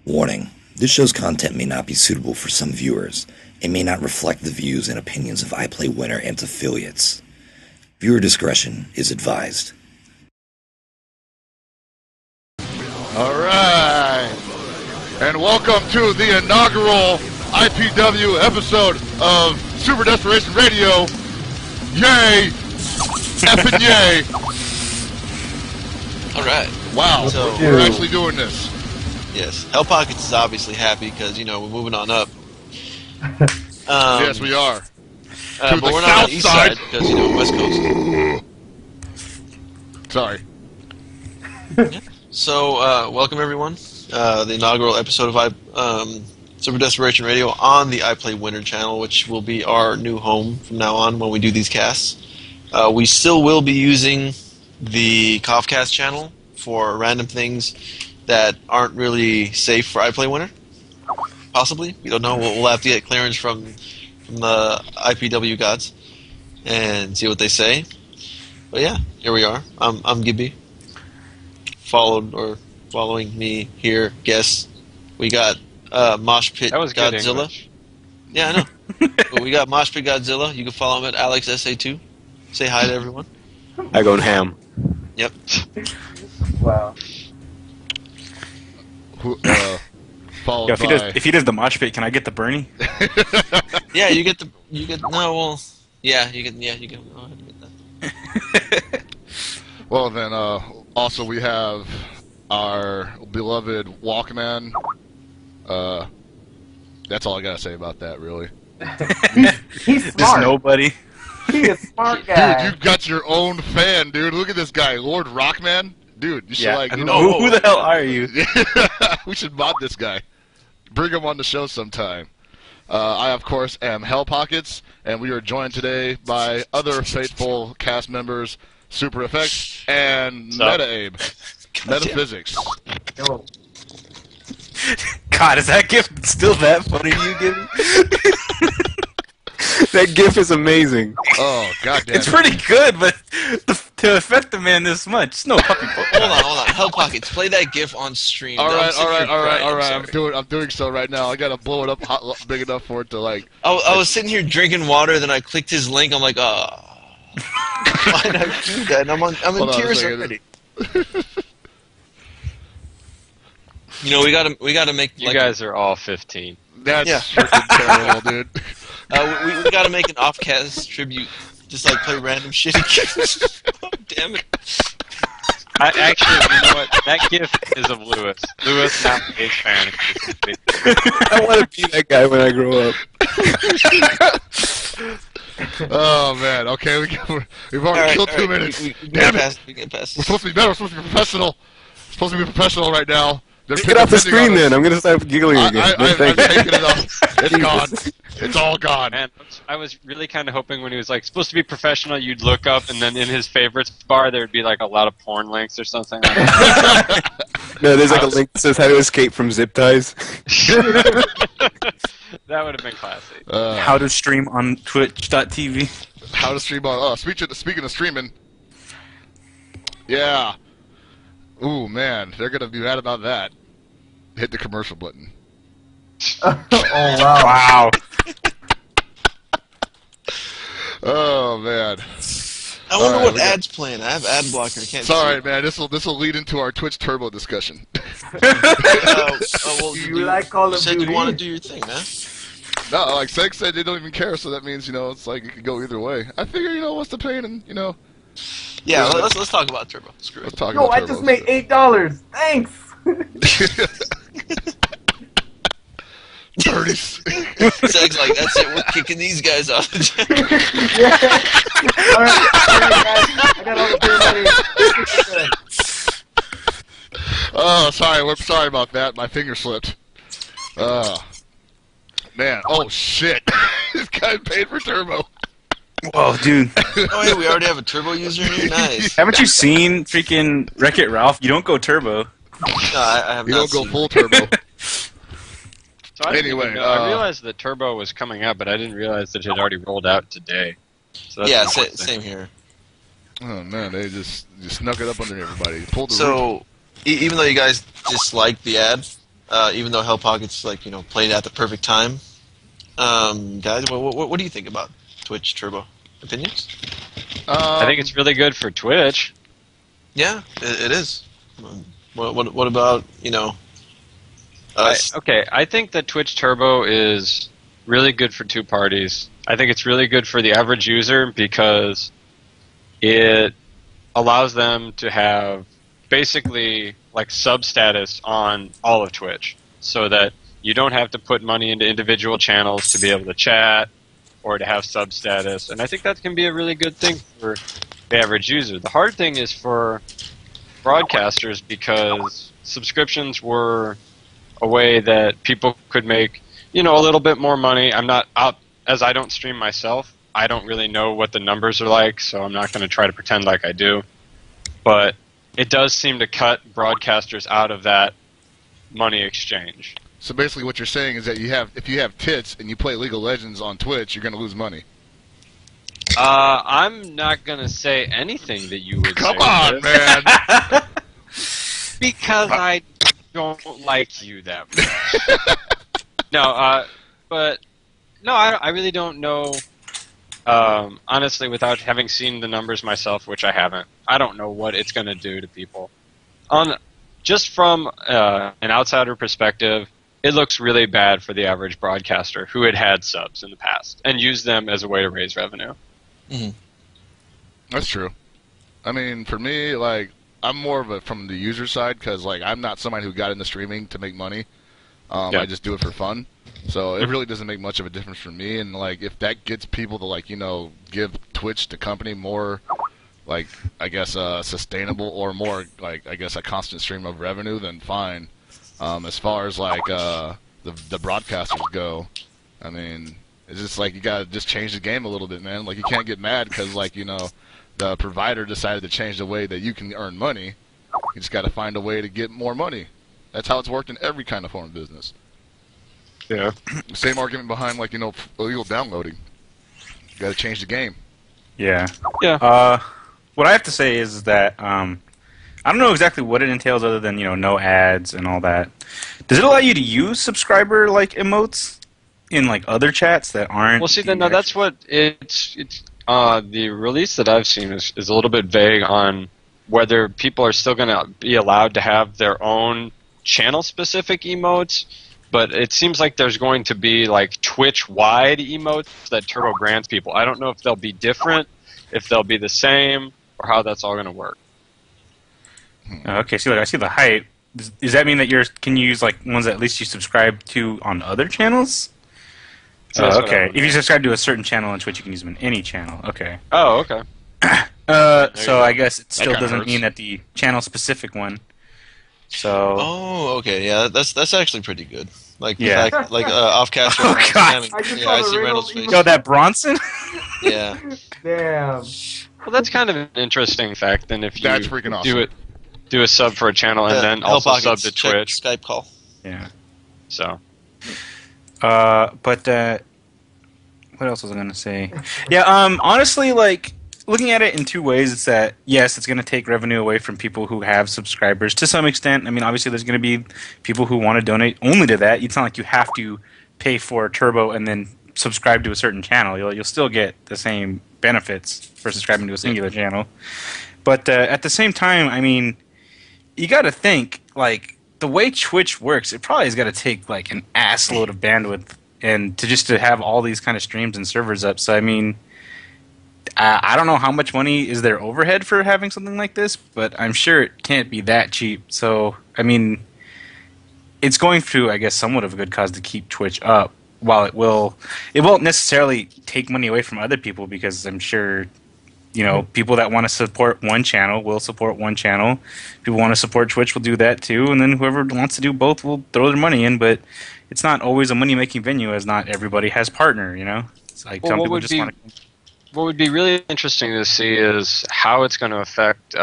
Warning: this show's content may not be suitable for some viewers. It may not reflect the views and opinions of IPLAYWINNER and its affiliates. Viewer discretion is advised. Alright, and welcome to the inaugural IPW episode of Super Desperation Radio. Yay! Effing yay! Alright. Wow, So, we're actually doing this. Yes. Hell Pockets is obviously happy because, you know, we're moving on up. Yes, we are. But we're not on the east side because, you know, West Coast. Sorry. Yeah. So, welcome everyone. The inaugural episode of Super Desperation Radio on the IPLAYWINNER channel, which will be our new home from now on when we do these casts. We still will be using the Covcast channel for random things that aren't really safe for IPLAYWINNER. Possibly. We don't know. We'll have to get clearance from the IPW gods and see what they say. But yeah, here we are. I'm Gibby. Following me here, guests. We got Mosh Pit Godzilla. Yeah, I know. But we got Mosh Pit Godzilla. You can follow him at AlexSA2. Say hi to everyone. I go ham. Yep. Wow. Followed Yo, by... if he does the mosh pit, can I get the Bernie? Yeah, you get. No, well, yeah, you can. Yeah, you can. Go ahead and get that. Well, then, also we have our beloved Walkman. That's all I gotta say about that, really. He's There's smart. nobody. He's a smart guy. Dude, you got your own fan, dude. Look at this guy, Lord Rockman. Dude, you should Who the hell are you? We should mod this guy. Bring him on the show sometime. I, of course, am Hell Pockets, and we are joined today by other faithful cast members, Super Effects and Meta Abe. Metaphysics. Yo. God, is that gift still that funny to you, Gibby? That gif is amazing. Oh, goddamn. It's pretty good, but to affect the man this much, it's no puppy. Hold on. Hell Pockets, play that GIF on stream. All right. I'm I'm doing so right now. I gotta blow it up big enough for it to like. I was sitting here drinking water, then I clicked his link. I'm like, why not do that? And I'm in tears already. You know, we gotta make. You guys are all 15. That's Yeah. freaking terrible, dude. We gotta make an off-cast tribute. Just like play random shit. Oh, damn it. Actually, you know what? That gift is of Lewis. Lewis, not a fan. I want to be that guy when I grow up. Oh man. Okay, we've already killed 2 minutes. Damn it. We can pass We're this. supposed to be better. We're supposed to be professional. We're supposed to be professional right now. Get off the screen, then. I'm gonna start giggling again. I'm taking it off. It's gone. It's all gone. Man, I was really kind of hoping when he was like supposed to be professional, you'd look up and then in his favorites bar there'd be like a lot of porn links or something. No, there's like a link that says how to escape from zip ties. That would have been classy. How to stream on Twitch.tv. How to stream on? Speaking of streaming. Yeah. Ooh man, they're gonna be mad about that. Hit the commercial button. Oh wow. Wow. Oh man. I wonder Alright, what we got- ads playing. I have ad blocker. I can't It's see. alright, man. This will lead into our Twitch Turbo discussion. Well, You like Call you of said Duty? you want to do your thing, man. No, like Seg said, they don't even care. So that means it's like it could go either way. I figure what's the pain, and Yeah, let's talk about Turbo. Screw let's it. talk Yo, about I Turbo. just made $8. Thanks. 30s. Seg's like, that's it. We're kicking these guys off the channel. Yeah. All right, guys. I got all the money. Oh, sorry. We're sorry about that. My finger slipped. Man. Oh shit. This guy paid for Turbo. Whoa, dude. Oh, hey, we already have a Turbo user here? Nice. Haven't you seen freaking Wreck-It Ralph? You don't go turbo. No, I have You not don't go seen full Turbo. So I didn't Anyway, even know. I realized that Turbo was coming out, but I didn't realize that it had already rolled out today. So that's Yeah, interesting. same here. Oh man, they just snuck it up under everybody. Pulled the roof. So, even though you guys disliked the ad, even though Hell Pockets played at the perfect time. Guys, what do you think about Twitch Turbo? Opinions? I think it's really good for Twitch. Yeah, it is. What about us? I think that Twitch Turbo is really good for two parties. I think it's really good for the average user because it allows them to have basically like sub status on all of Twitch, so that you don't have to put money into individual channels to be able to chat or to have sub status. And I think that can be a really good thing for the average user. The hard thing is for broadcasters because subscriptions were a way that people could make, a little bit more money. I'm not out, as I don't stream myself, I don't really know what the numbers are like, so I'm not going to try to pretend like I do. But it does seem to cut broadcasters out of that money exchange. So basically what you're saying is that if you have tits and you play League of Legends on Twitch, you're going to lose money. I'm not going to say anything that you would Come say. on, man! Because I don't like you that much. No, but no, I really don't know. Honestly, without having seen the numbers myself, which I haven't, I don't know what it's going to do to people. Just from an outsider perspective, it looks really bad for the average broadcaster who had subs in the past and used them as a way to raise revenue. Mm-hmm. That's true. I mean, for me, I'm more of a from the user side because I'm not somebody who got into streaming to make money. I just do it for fun. So it really doesn't make much of a difference for me. And if that gets people to give Twitch the company more, I guess sustainable or more I guess a constant stream of revenue, then fine. As far as the broadcasters go, I mean, it's just you gotta just change the game a little bit, man. You can't get mad because the provider decided to change the way that you can earn money. You just got to find a way to get more money. That's how it's worked in every kind of form of business. Yeah. Same argument behind illegal downloading. You got to change the game. Yeah. Yeah. What I have to say is that I don't know exactly what it entails other than no ads and all that. Does it allow you to use subscriber emotes in other chats that aren't? Well, see, that's what it's. The release that I've seen is a little bit vague on whether people are still going to be allowed to have their own channel-specific emotes, but it seems like there's going to be Twitch-wide emotes that Turbo grants people. I don't know if they'll be different, if they'll be the same, or how that's all going to work. Okay, so I see the hype. Does that mean that can you use ones that at least you subscribe to on other channels? Okay. If you subscribe to a certain channel on Twitch, you can use them in any channel. Okay. Oh, okay. So I guess it still doesn't mean that the channel-specific one. So. Oh, okay. Yeah, that's actually pretty good. Yeah. Offcast. Oh God. I see Randall's face. Yo, that Bronson. Yeah. Damn. Well, that's kind of an interesting fact. Then if you That's freaking awesome. do a sub for a channel and then Hell also Pockets, sub to check Twitch. Skype call. Yeah. So. But what else was I gonna say? Yeah. Honestly, looking at it in two ways, it's that yes, it's gonna take revenue away from people who have subscribers to some extent. I mean, obviously, there's gonna be people who want to donate only to that. It's not like you have to pay for Turbo and then subscribe to a certain channel. You'll still get the same benefits for subscribing to a singular channel. But at the same time, I mean, you got to think the way Twitch works. It probably has got to take an ass load of bandwidth and to have all these kind of streams and servers up. So I mean, I don't know how much money is their overhead for having something like this, but I'm sure it can't be that cheap. So I mean, it's going through, I guess, somewhat of a good cause to keep Twitch up. While it won't necessarily take money away from other people, because I'm sure, people that want to support one channel will support one channel. People want to support Twitch will do that too, and then whoever wants to do both will throw their money in. But it's not always a money-making venue, as not everybody has partner. It's some people just want to. What would be really interesting to see is how it's going to affect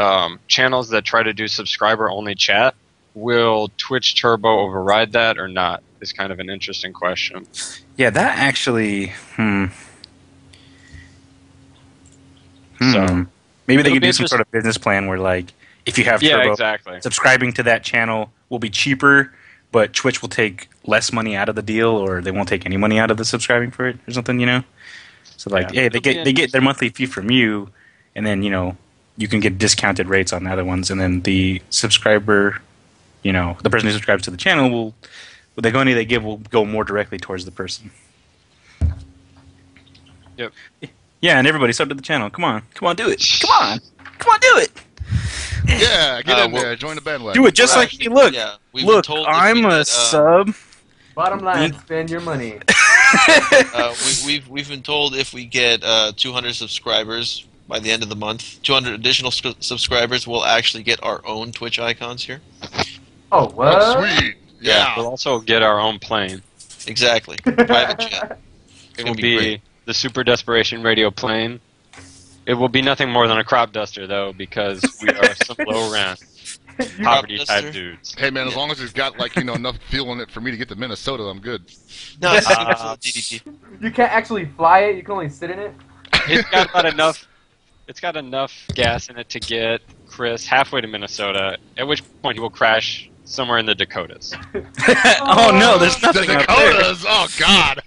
channels that try to do subscriber-only chat. Will Twitch Turbo override that or not? Is kind of an interesting question. Yeah, that actually. So maybe they could do some sort of business plan where, if you have Turbo, exactly. subscribing to that channel will be cheaper, but Twitch will take less money out of the deal, or they won't take any money out of the subscribing for it, or something, you know. So like, hey, they get their monthly fee from you, and then you can get discounted rates on the other ones, and then the subscriber, the person who subscribes to the channel will the money they give will go more directly towards the person. Yep. Yeah, and everybody sub to the channel. Come on, do it. Come on, do it. Yeah, get in there. Join the bandwagon. Do it just like me. Look, Yeah, we've look. been told I'm a sub. Bottom line, spend your money. We've been told if we get 200 subscribers by the end of the month, 200 additional subscribers, we'll actually get our own Twitch icons here. Oh, what? Oh, sweet. Yeah. We'll also get our own plane. Exactly. Private jet. It will be the Super Desperation Radio plane. It will be nothing more than a crop duster, though, because we are some low rent, poverty-type dudes. Hey, man, as long as it's got, enough fuel in it for me to get to Minnesota, I'm good. No, it's DDP. You can't actually fly it. You can only sit in it. It's got about enough. It's got enough gas in it to get Chris halfway to Minnesota. At which point he will crash somewhere in the Dakotas. Oh no, there's nothing The up there. Dakotas! Oh, God!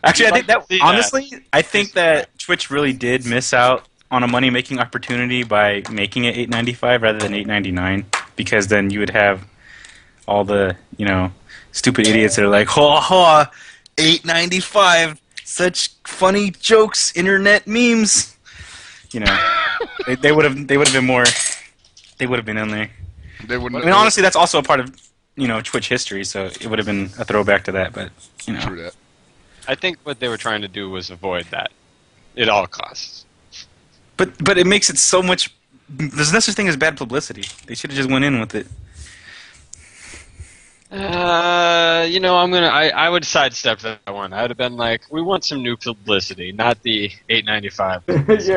Actually, I think that See that. honestly, I think that Twitch really did miss out on a money-making opportunity by making it $8.95 rather than $8.99, because then you would have all the stupid idiots that are like, ha, $8.95, such funny jokes, internet memes. They would have been more. They would have been in there. They wouldn't. I mean, honestly, that's also a part of Twitch history, so it would have been a throwback to that. But True that. I think what they were trying to do was avoid that at all costs. But it makes it so much. There's no such thing as bad publicity. They should have just went in with it. I would sidestep that one. I would have been like, we want some new publicity, not the $8.95.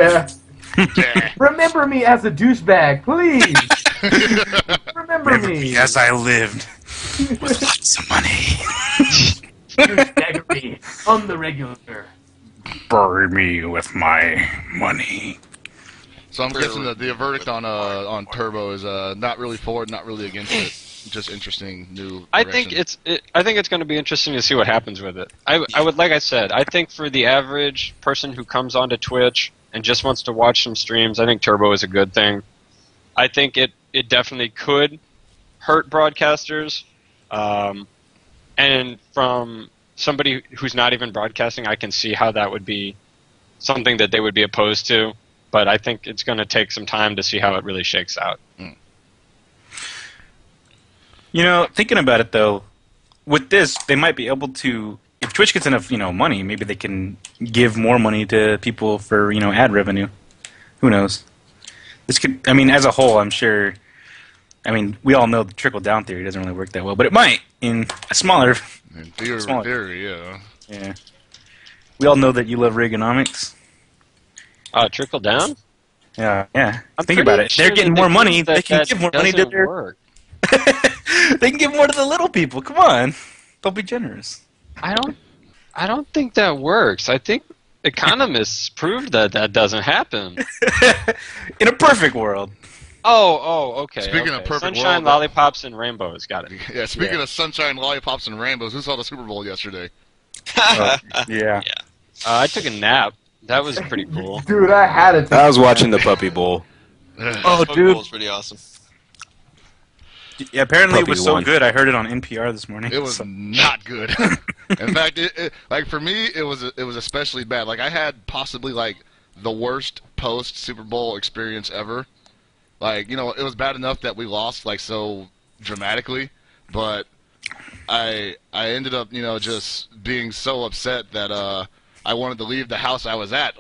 Yeah. Remember me as a douchebag, please. Remember me as I lived with lots of money. Douchebaggery on the regular. Bury me with my money. So I'm guessing that the verdict on Turbo is not really for it, not really against it. Just interesting new. I think it's going to be interesting to see what happens with it. I would, like I said, I think for the average person who comes onto Twitch and just wants to watch some streams, I think Turbo is a good thing. I think it definitely could hurt broadcasters, and from somebody who's not even broadcasting, I can see how that would be something that they would be opposed to. But I think it's going to take some time to see how it really shakes out. Thinking about it though, with this, they might be able to. If Twitch gets enough, money, maybe they can give more money to people for, ad revenue. Who knows? This could. I mean, as a whole, I'm sure. I mean, we all know the trickle-down theory doesn't really work that well, but it might in a smaller. In theory, yeah. Yeah. We all know that you love Reaganomics. Trickle down? Yeah. I'm Think about it. sure They're getting more money. They can give more money to their. Work. They can give more to the little people. Come on, don't be generous. I don't think that works. I think economists proved that doesn't happen. In a perfect world. Okay. Speaking of perfect sunshine, world, lollipops, and rainbows. Got it. Yeah. Speaking of sunshine, lollipops, and rainbows, who saw the Super Bowl yesterday? Yeah. I took a nap. That was pretty cool. Dude, I had it. I was watching the Puppy Bowl. Oh, Puppy dude. Bowl is pretty awesome. Yeah, apparently it Puppy was so won. good. I heard it on NPR this morning. It was not good. In fact, for me, it was especially bad. Like I had possibly the worst post Super Bowl experience ever. It was bad enough that we lost so dramatically, but I ended up just being so upset that I wanted to leave the house I was at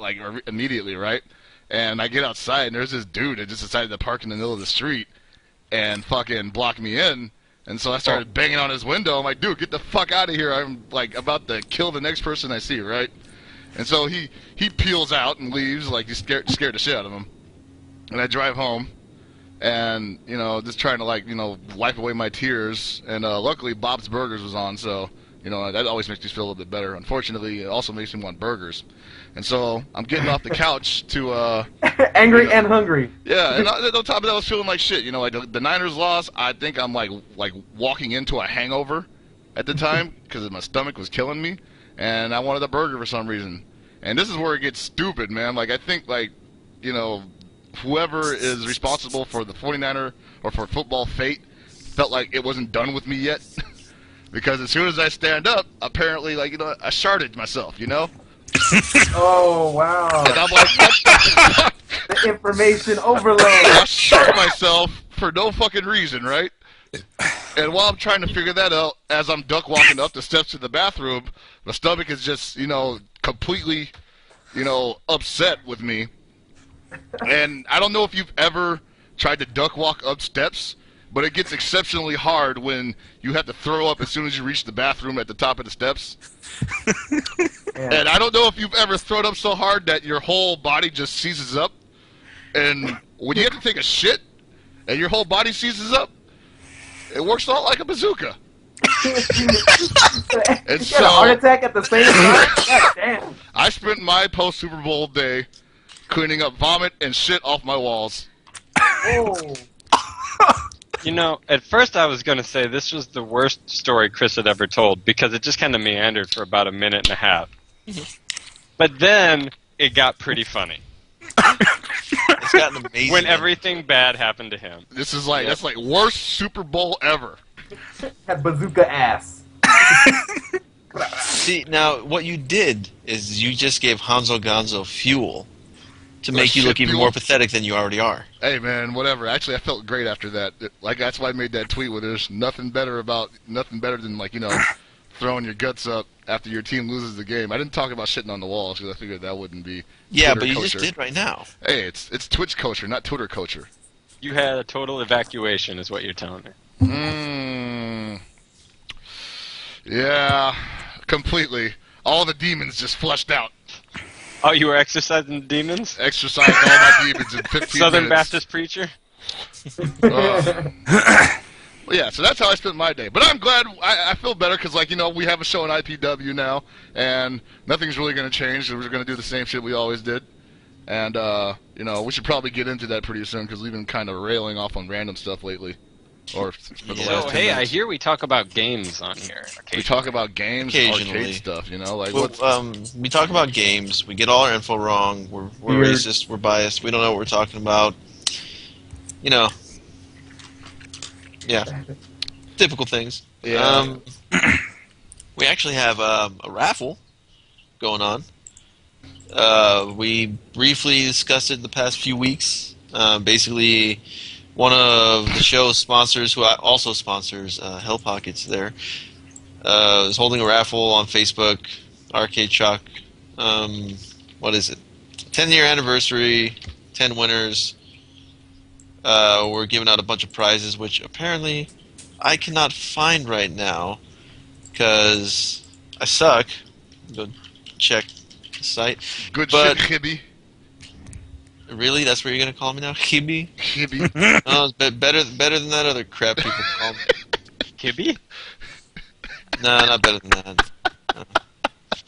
immediately, right? And I get outside and there's this dude that just decided to park in the middle of the street and fucking block me in. And so I started banging on his window. I'm like, dude, get the fuck out of here. I'm about to kill the next person I see, right? And so he peels out and leaves he's scared the shit out of him. And I drive home and, just trying to wipe away my tears. And luckily Bob's Burgers was on, so You know, that always makes me feel a little bit better. Unfortunately, it also makes me want burgers. And so I'm getting off the couch to Angry and hungry. yeah, and on top of that, I was feeling like shit. You know, like the Niners lost. I think I'm like walking into a hangover at the time because my stomach was killing me, and I wanted a burger for some reason. And this is where it gets stupid, man. Like I think you know, whoever is responsible for the 49er or for football fate felt like it wasn't done with me yet. Because as soon as I stand up, apparently, like, you know, I sharted myself, you know? Oh, wow. And I'm like, what the fuck? The information overload. I shart myself for no fucking reason, right? And while I'm trying to figure that out, as I'm duck walking up the steps to the bathroom, my stomach is just, you know, completely, you know, upset with me. And I don't know if you've ever tried to duck walk up steps, but it gets exceptionally hard when you have to throw up as soon as you reach the bathroom at the top of the steps. Yeah. And I don't know if you've ever thrown up so hard that your whole body just seizes up. And when you have to take a shit and your whole body seizes up, it works out like a bazooka. You got a heart attack at the same time? God damn. I spent my post-Super Bowl day cleaning up vomit and shit off my walls. Oh. You know, at first I was going to say this was the worst story Chris had ever told because it just kind of meandered for about a minute and a half. But then it got pretty funny. It's gotten amazing. When everything bad happened to him. This is like, that's like worst Super Bowl ever. That bazooka ass. See, now, what you did is you just gave Hanzo Gonzo fuel to make you look even more pathetic than you already are. Hey man, whatever. Actually, I felt great after that. Like that's why I made that tweet where there's nothing better than like, you know, throwing your guts up after your team loses the game. I didn't talk about shitting on the walls because I figured that wouldn't be. Yeah, Twitter but you kosher. just did right now. Hey, it's Twitch culture, not Twitter culture. You had a total evacuation, is what you're telling me. Yeah, completely. All the demons just flushed out. Oh, you were exercising the demons? Exercised all my demons in 15 Southern minutes. Baptist preacher? Well, yeah, so that's how I spent my day. But I'm glad, I feel better because, like, you know, we have a show in IPW now, and nothing's really going to change. We're going to do the same shit we always did. And, you know, we should probably get into that pretty soon because we've been kind of railing off on random stuff lately. Or for the last 10 hey, I minutes. hear we talk about games on here. We talk about games and Occasionally. arcade stuff, you know? Like, Well, we talk about games. We get all our info wrong. We're Weird. racist. We're biased. We don't know what we're talking about. You know. Yeah. Typical things. Yeah. We actually have a raffle going on. We briefly discussed it the past few weeks. Basically, one of the show's sponsors, who also sponsors Hell Pockets there, is holding a raffle on Facebook, Arcade Shock. What is it? 10-year anniversary, 10 winners. We're giving out a bunch of prizes, which apparently I cannot find right now because I suck. Go check the site. Good but- shit, Hibby. Really? That's what you're going to call me now? Hibby? Hibby. Oh, it's better than that other crap people call me. Kibby? No, not better than that.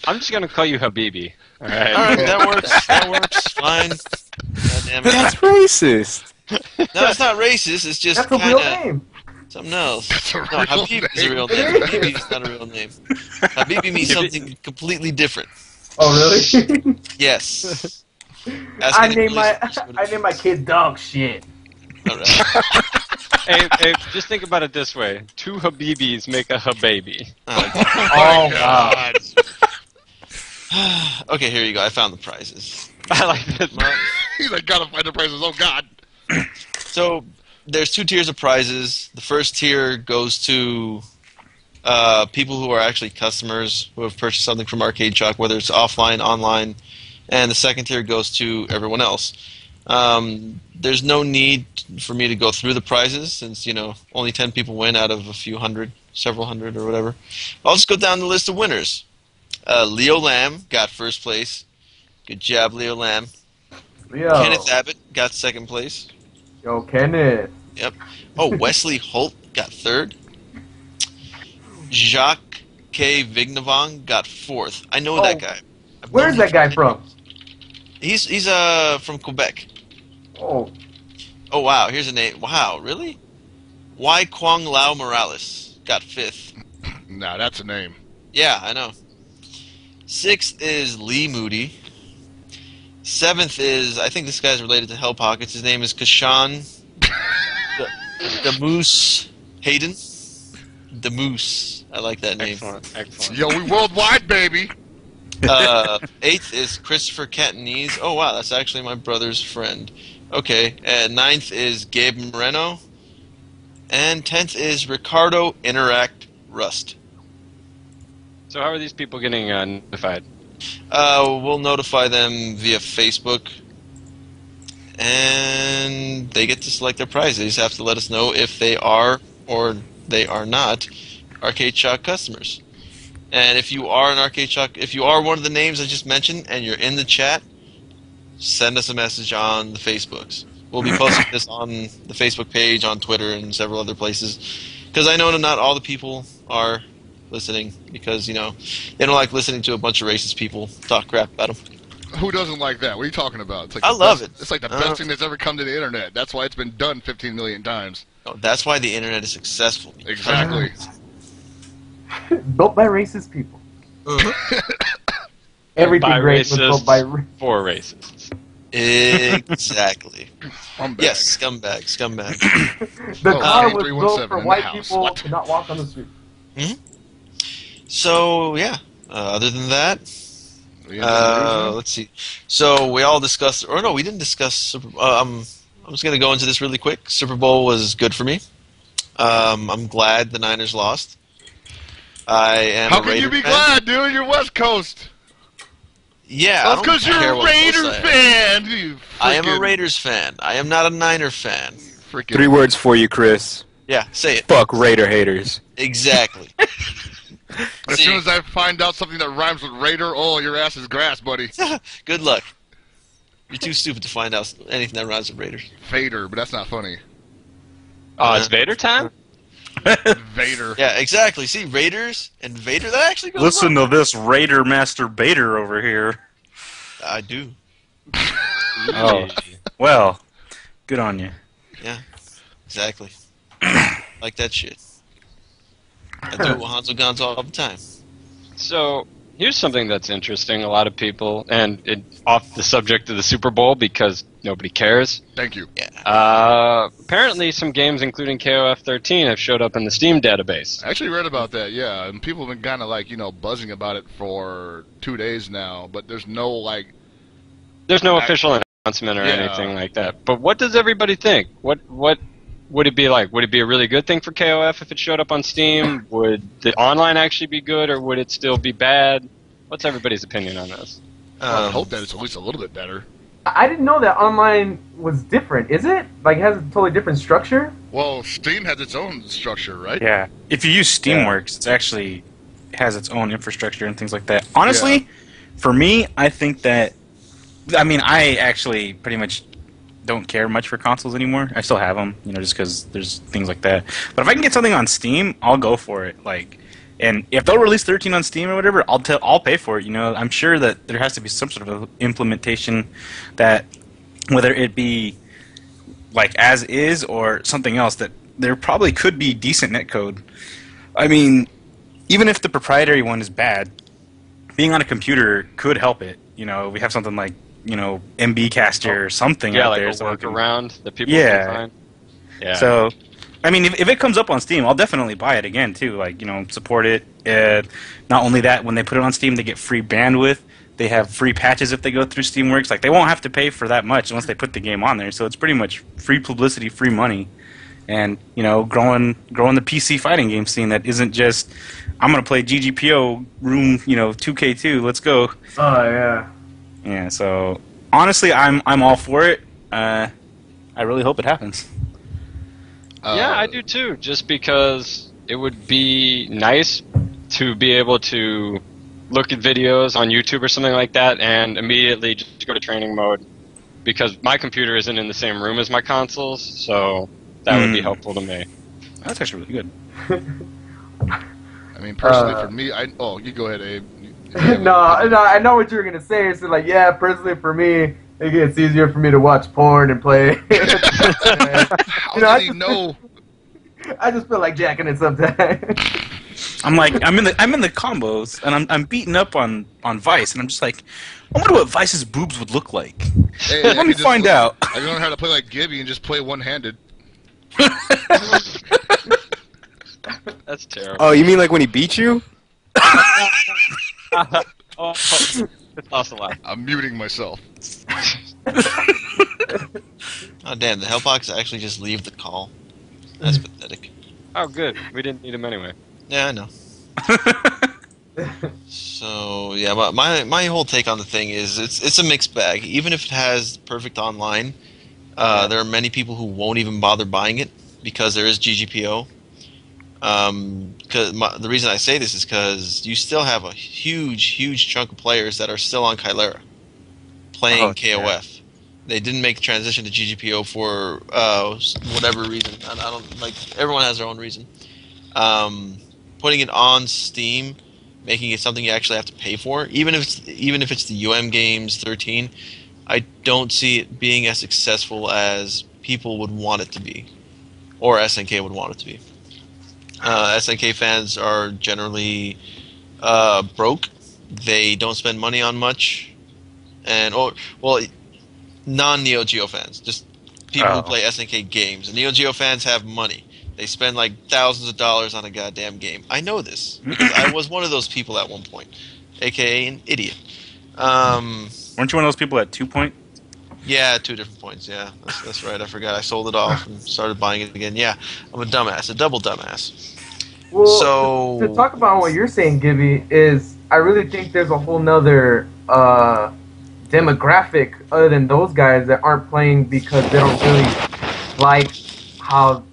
I'm just going to call you Habibi. All right. Alright, that works. That works. Fine. God damn it. That's racist. No, it's not racist. It's just That's a real kind of name. something else. That's a No, real Habib is a name. real name. Habibi is not a real name. Habibi means something completely different. Oh, really? Yes. Ask I any named police my kid dog shit. Alright. hey, just think about it this way. 2 Habibis make a Hababy. Oh, wow. Okay, here you go. I found the prizes. I like this. He's like, gotta find the prices. Oh, God. So there's 2 tiers of prizes. The first tier goes to people who are actually customers who have purchased something from Arcade Shock, whether it's offline, online, and the second tier goes to everyone else. There's no need for me to go through the prizes since, you know, only 10 people win out of a few hundred, several hundred or whatever. I'll just go down the list of winners. Leo Lamb got first place. Good job, Leo Lamb. Yo. Kenneth Abbott got second place. Yo, Kenneth. Yep. Oh, Wesley Holt got third. Jacques K. Vignavong got 4th. I know that guy. Where's that guy from? He's from Quebec. Oh. Oh wow, here's a name. Wow, really? Y. Kwang Lao Morales got 5th. Nah, that's a name. Yeah, I know. 6th is Lee Moody. 7th is, I think this guy's related to Hell Pockets. His name is Kashan the Moose Hayden. The Moose. I like that name. Excellent. Yo, we worldwide, baby. 8th is Christopher Cantonese. Oh wow, that's actually my brother's friend. Okay, and 9th is Gabe Moreno. And 10th is Ricardo Interact Rust. So how are these people getting notified? We'll notify them via Facebook, and they get to select their prize. They just have to let us know if they are or they are not Arcade Shock customers. And if you are an Arcade Shock, if you are one of the names I just mentioned and you're in the chat, send us a message on the Facebooks. We'll be posting this on the Facebook page, on Twitter, and several other places. Because I know that not all the people are listening, because, you know, they don't like listening to a bunch of racist people talk crap about them. Who doesn't like that? What are you talking about? It's like I love it. It's like the best thing that's ever come to the internet. That's why it's been done 15 million times. Oh, that's why the internet is successful. Exactly. Built by racist people. Everything By great was built by for racists. Exactly. Scumbag. Yes, scumbag. The car was 317 built for in the white house. people What? to not walk on the street. So, yeah. Other than that, Yeah, let's see. So, we all discussed, or no, we didn't discuss, I'm just going to go into this really quick. Super Bowl was good for me. I'm glad the Niners lost. I am How a can Raider you be fan. glad, dude? You're West Coast. Yeah, That's I don't because you're care a what Raider people say. fan. You I am a freaking- Raiders fan. I am not a Niner fan. Freaking 3 words for you, Chris. Yeah, say it. Fuck Raider haters. Exactly. As See, soon as I find out something that rhymes with Raider, oh, your ass is grass, buddy. good luck. You're too stupid to find out anything that rhymes with Raiders. Vader, but that's not funny. Oh, it's Vader time? Vader. Yeah, exactly. See, Raiders and Vader, that actually goes Listen well. to this Raider Master Bader over here. I do. Oh, well, good on you. Yeah, exactly. Like that shit. I do it with Hanzo Gonzo all the time. So here's something that's interesting. A lot of people, and off the subject of the Super Bowl because nobody cares. Thank you. Apparently, some games, including KOF 13, have showed up in the Steam database. I actually read about that, yeah. And people have been kind of like, buzzing about it for 2 days now, but there's no, There's no official announcement or Yeah. anything like that. But what does everybody think? What would it be like? Would it be a really good thing for KOF if it showed up on Steam? Would the online actually be good, or would it still be bad? What's everybody's opinion on this? I hope that it's at least a little bit better. I didn't know that online was different. Is it? Like, it has a totally different structure? Well, Steam has its own structure, right? Yeah. If you use Steamworks, it actually has its own infrastructure and things like that. Honestly, for me, I think that... I mean, I actually pretty much don't care much for consoles anymore. I still have them, just because there's things like that. But if I can get something on Steam, I'll go for it. And if they'll release 13 on Steam or whatever, I'll pay for it. I'm sure that there has to be some sort of implementation that, whether it be like as is or something else, that there probably could be decent netcode. I mean, even if the proprietary one is bad, being on a computer could help it. We have something like MB Caster or something out like there. a so we can- workaround that people Yeah. can find. Yeah. So, I mean, if it comes up on Steam, I'll definitely buy it again too. Support it. Not only that, when they put it on Steam, they get free bandwidth. They have free patches if they go through Steamworks. They won't have to pay for that much once they put the game on there. So it's pretty much free publicity, free money, and growing the PC fighting game scene that isn't just I'm gonna play GGPO Room 2K2. Let's go. Oh, yeah. Yeah. So honestly, I'm all for it. I really hope it happens. Yeah, I do too. Just because it would be nice to be able to look at videos on YouTube or something like that and immediately just go to training mode. Because my computer isn't in the same room as my consoles, so that would be helpful to me. That's actually really good. I mean, personally, for me, you go ahead, Abe. No, I know what you were gonna say. It's like, yeah, personally for me, it's easier for me to watch porn and play. How did he know? I just feel like jacking it sometimes. I'm in the combos, and I'm beating up on Vice, and I'm just like, I wonder what Vice's boobs would look like. Hey, Let me find out. I learned how to play like Gibby and just play one-handed. That's terrible. Oh, you mean like when he beat you? That's also loud. I'm muting myself. Oh damn, the Hellpox actually just leave the call. That's pathetic. Oh, good. We didn't need him anyway. Yeah, I know. So yeah, but my whole take on the thing is it's a mixed bag. Even if it has perfect online, there are many people who won't even bother buying it because there is GGPO. The reason I say this is because you still have a huge chunk of players that are still on Kylera playing KOF. They didn't make the transition to GGPO for whatever reason. I don't like. Everyone has their own reason. Putting it on Steam, making it something you actually have to pay for, even if it's the UM Games 13, I don't see it being as successful as people would want it to be, or SNK would want it to be. SNK fans are generally broke. They don't spend money on much, non-Neo Geo fans, just people who play SNK games. And Neo Geo fans have money. They spend like thousands of dollars on a goddamn game. I know this because I was one of those people at one point, aka an idiot. Weren't you one of those people at 2 Point? Yeah, 2 different points. Yeah, that's right. I forgot. I sold it off and started buying it again. Yeah, I'm a dumbass, a double dumbass. Well, So to talk about what you're saying, Gibby, is I really think there's a whole nother demographic other than those guys that aren't playing because they don't really like how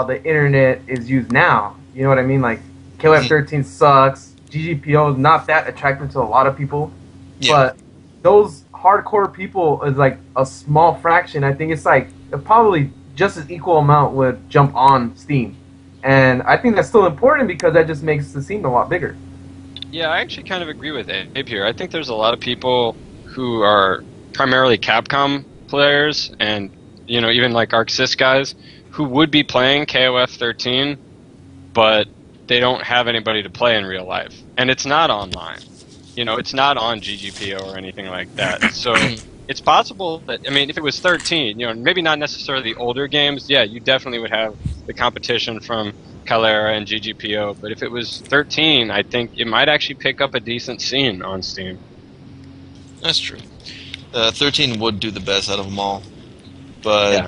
the internet is used now. You know what I mean? Like, KOF 13 sucks. GGPO is not that attractive to a lot of people. Yeah. But those hardcore people is like a small fraction. I think it's like probably just as equal amount would jump on Steam. And I think that's still important because that just makes the scene a lot bigger. Yeah, I actually kind of agree with Abe here. I think there's a lot of people who are primarily Capcom players and, even like ArcSys guys who would be playing KOF 13, but they don't have anybody to play in real life. And it's not online. It's not on GGPO or anything like that. So it's possible that, if it was 13, maybe not necessarily the older games, yeah, you definitely would have the competition from Kylera and GGPO. But if it was 13, I think it might actually pick up a decent scene on Steam. that's true. 13 would do the best out of them all, but Yeah.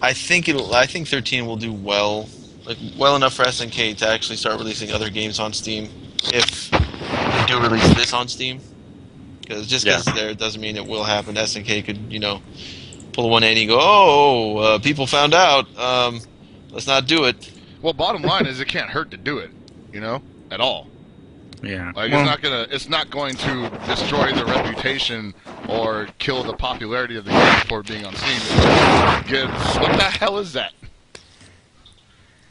I think 13 will do well enough for SNK to actually start releasing other games on Steam if they do release this on Steam. Because just because it's there doesn't mean it will happen. SNK could, pull a 180 and go, people found out, let's not do it. Well, bottom line is it can't hurt to do it, at all. Yeah. Like it's not going to destroy the reputation or kill the popularity of the game for being on Steam. It just gives, what the hell is that?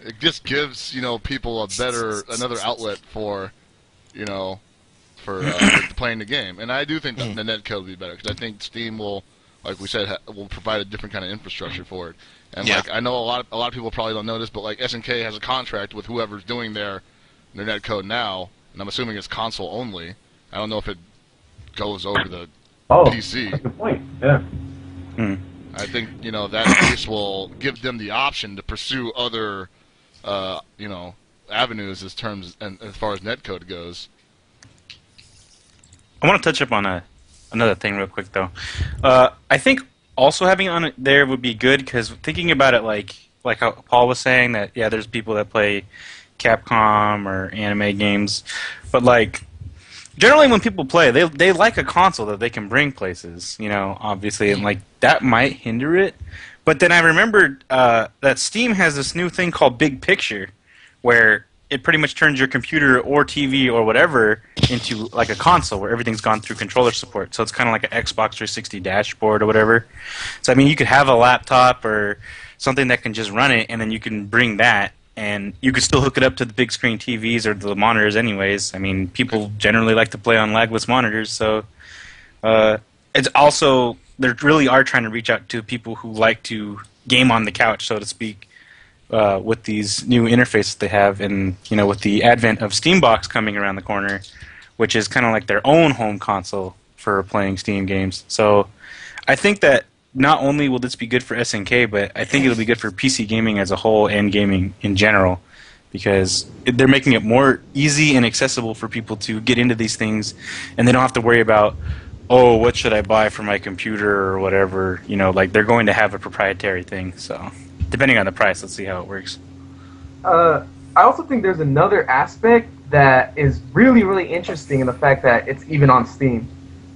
It just gives people another outlet for playing the game, and I do think that the netcode will be better because I think Steam will, like we said, will provide a different kind of infrastructure for it. And like I know a lot of people probably don't know this, but like SNK has a contract with whoever's doing their netcode now. And I'm assuming it's console only. I don't know if it goes over the PC. That's a good point. Yeah. I think that case will give them the option to pursue other, avenues as far as netcode goes. I want to touch up on another thing real quick though. I think also having it on it there would be good because thinking about it like how Paul was saying that there's people that play Capcom or anime games, but like generally when people play, they like a console that they can bring places, obviously, and like that might hinder it. But then I remembered that Steam has this new thing called Big Picture, where it pretty much turns your computer or TV or whatever into like a console where everything's gone through controller support. So it's kind of like an Xbox 360 dashboard or whatever. So you could have a laptop or something that can just run it, and then you can bring that and you could still hook it up to the big screen TVs or the monitors anyways. I mean, people generally like to play on lagless monitors, so it's also, they really are trying to reach out to people who like to game on the couch, so to speak, with these new interfaces they have, and with the advent of Steambox coming around the corner, which is kind of like their own home console for playing Steam games. So I think that not only will this be good for SNK, but I think it'll be good for PC gaming as a whole and gaming in general, because they're making it more easy and accessible for people to get into these things, and they don't have to worry about, oh, what should I buy for my computer or whatever. Like, they're going to have a proprietary thing. So depending on the price, let's see how it works. I also think there's another aspect that is really, really interesting in the fact that it's even on Steam.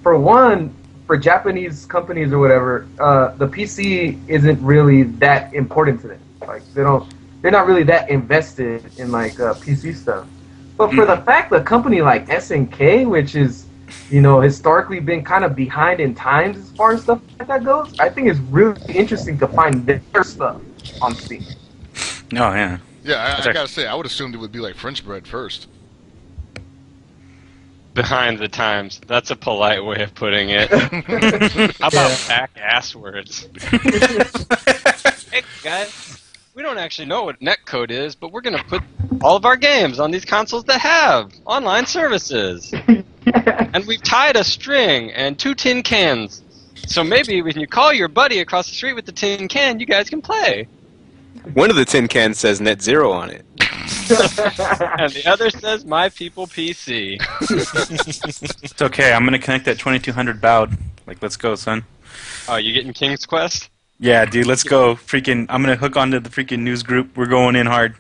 For one, for Japanese companies or whatever, the PC isn't really that important to them. Like, they're not really that invested in like PC stuff. But for the fact that a company like SNK, which is historically been kind of behind in times as far as stuff like that goes, I think it's really interesting to find their stuff on Steam. Oh yeah. Yeah, I gotta say, I would assumed it would be like French bread first. Behind the times. That's a polite way of putting it. How about back ass words? Hey guys, we don't actually know what netcode is, but we're going to put all of our games on these consoles that have online services. And we've tied a string and 2 tin cans. So maybe when you call your buddy across the street with the tin can, you guys can play. One of the tin cans says Net Zero on it. And the other says My People PC. It's okay. I'm gonna connect that 2200 baud. Like, let's go, son. Oh, you getting King's Quest? Yeah, dude. Let's go. Freaking! I'm gonna hook onto the freaking news group. We're going in hard.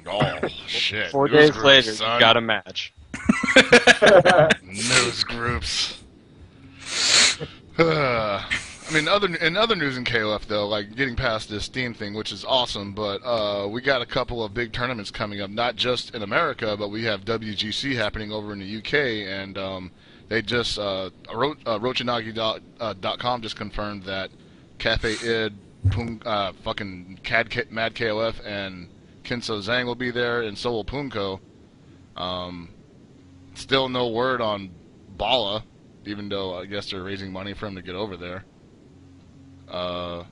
Oh shit! 4 News days groups, later, son. you got a match. News groups. I mean, in other news in KOF though, like getting past this Steam thing, which is awesome, but we got a couple of big tournaments coming up, not just in America, but we have WGC happening over in the UK, and they just Rochinagi.com just confirmed that Cafe Id, fucking Mad KOF, and Kinso Zhang will be there, and so will Punko. Still no word on Bala, even though I guess they're raising money for him to get over there. No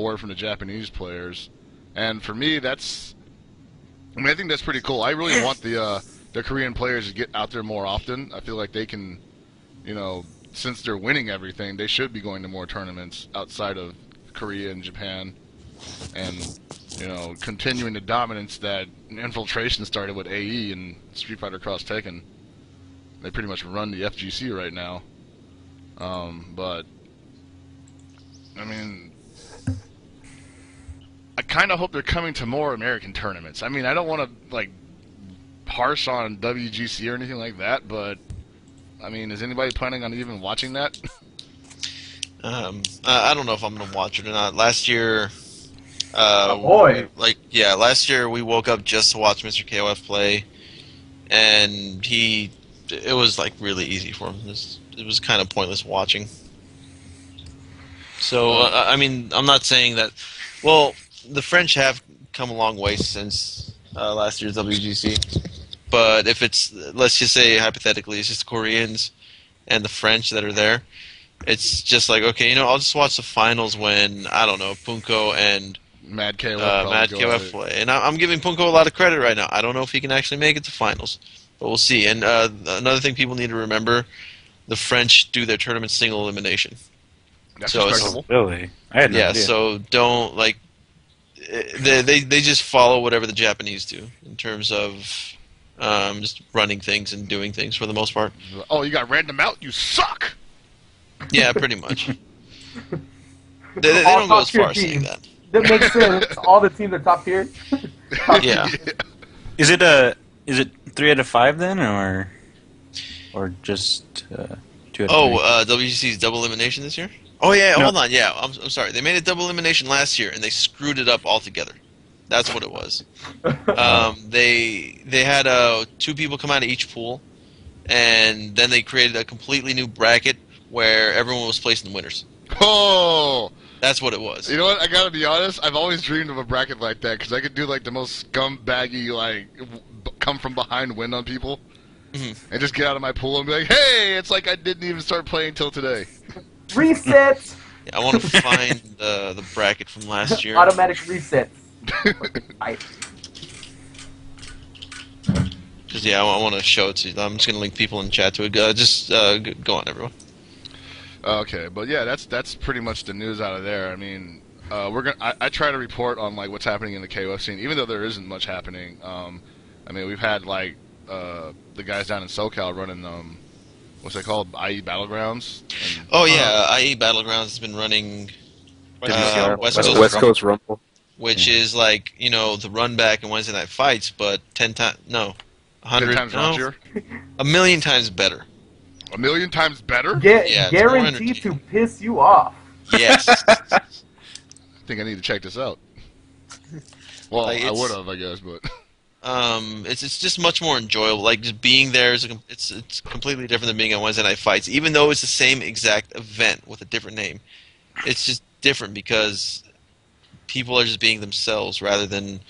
word from the Japanese players, and for me, I think that's pretty cool. I really want the Korean players to get out there more often. I feel like they can, since they're winning everything, they should be going to more tournaments outside of Korea and Japan, and continuing the dominance that Infiltration started with AE and Street Fighter Cross Tekken. They pretty much run the FGC right now, but I mean, I kind of hope they're coming to more American tournaments. I mean, I don't want to, like, harsh on WGC or anything like that, but, I mean, is anybody planning on even watching that? I don't know if I'm going to watch it or not. Last year... last year we woke up just to watch Mr. KOF play, and it was, like, really easy for him. It was kind of pointless watching. So, I mean, I'm not saying that... Well, the French have come a long way since last year's WGC. But if it's, let's just say, hypothetically, it's just the Koreans and the French that are there, it's just like, okay, I'll just watch the finals when, I don't know, Punko and Mad KOF play. And I'm giving Punko a lot of credit right now. I don't know if he can actually make it to finals, but we'll see. And another thing people need to remember, the French do their tournament single elimination. That's so respectable. Really? I had no idea. So don't, like, they just follow whatever the Japanese do in terms of just running things and doing things for the most part. Oh, you got random out? You suck! Yeah, pretty much. they don't go as far as saying that. That makes sense. All the teams are top tier. Yeah. Is it 3 out of 5 then, or just 2 out of 3? WGC's double elimination this year? Oh yeah, hold on. Yeah, I'm sorry. They made a double elimination last year and they screwed it up altogether. That's what it was. They had 2 people come out of each pool, and then they created a completely new bracket where everyone was placed in the winners. Oh, That's what it was. You know what? I gotta be honest. I've always dreamed of a bracket like that because I could do like the most scumbaggy, like come from behind win on people, and just get out of my pool and be like, "Hey, it's like I didn't even start playing till today." Reset. Yeah, I want to find the bracket from last year. Automatic reset. Because I want to show it to you. I'm just gonna link people in the chat to it. Go on, everyone. Okay, but yeah, that's pretty much the news out of there. I mean, I try to report on like what's happening in the KOF scene, even though there isn't much happening. I mean, we've had like the guys down in SoCal running what's it called, IE Battlegrounds. IE Battlegrounds has been running West Coast Rumble, which is like the run back and Wednesday Night Fights, but 10 times 100 times raunchier? a million times better. A million times better? Guaranteed to piss you off. Yes. I think I need to check this out. Well, Like, I would have, I guess, but it's just much more enjoyable. Like just being there it's completely different than being on Wednesday Night Fights, even though it's the same exact event with a different name. It's just different because people are just being themselves rather than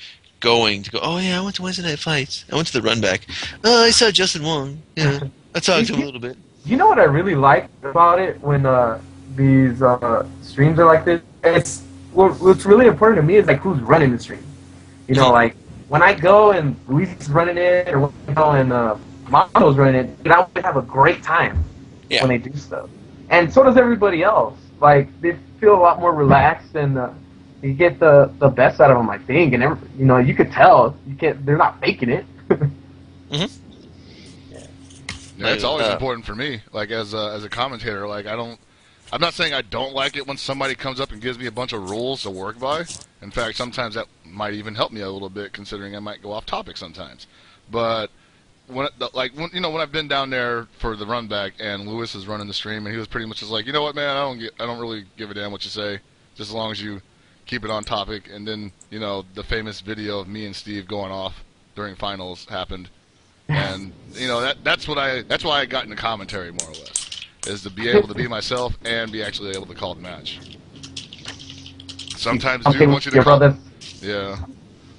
going to go. Oh yeah, I went to Wednesday Night Fights. I went to the run back. Oh, I saw Justin Wong. Yeah, I talked to him a little bit. You know what I really like about it when these streams are like this? What's really important to me is like who's running the stream. You know, like when I go and Luis is running it, or when I go and Mondo's running it, I always have a great time when they do stuff. And so does everybody else. Like they feel a lot more relaxed, and you get the best out of them, I think. And you could tell they're not faking it. yeah, it's always important for me. Like as a commentator, like I'm not saying I don't like it when somebody comes up and gives me a bunch of rules to work by. In fact, sometimes that might even help me a little bit, considering I might go off topic sometimes. But when I've been down there for the run back and Lewis is running the stream, and he was pretty much just like, you know what, man, I don't really give a damn what you say, just as long as you keep it on topic. And then the famous video of me and Steve going off during finals happened, and that's why I got into commentary more or less, is to be able to be myself and be actually able to call the match. Sometimes dude want you to call. Yeah.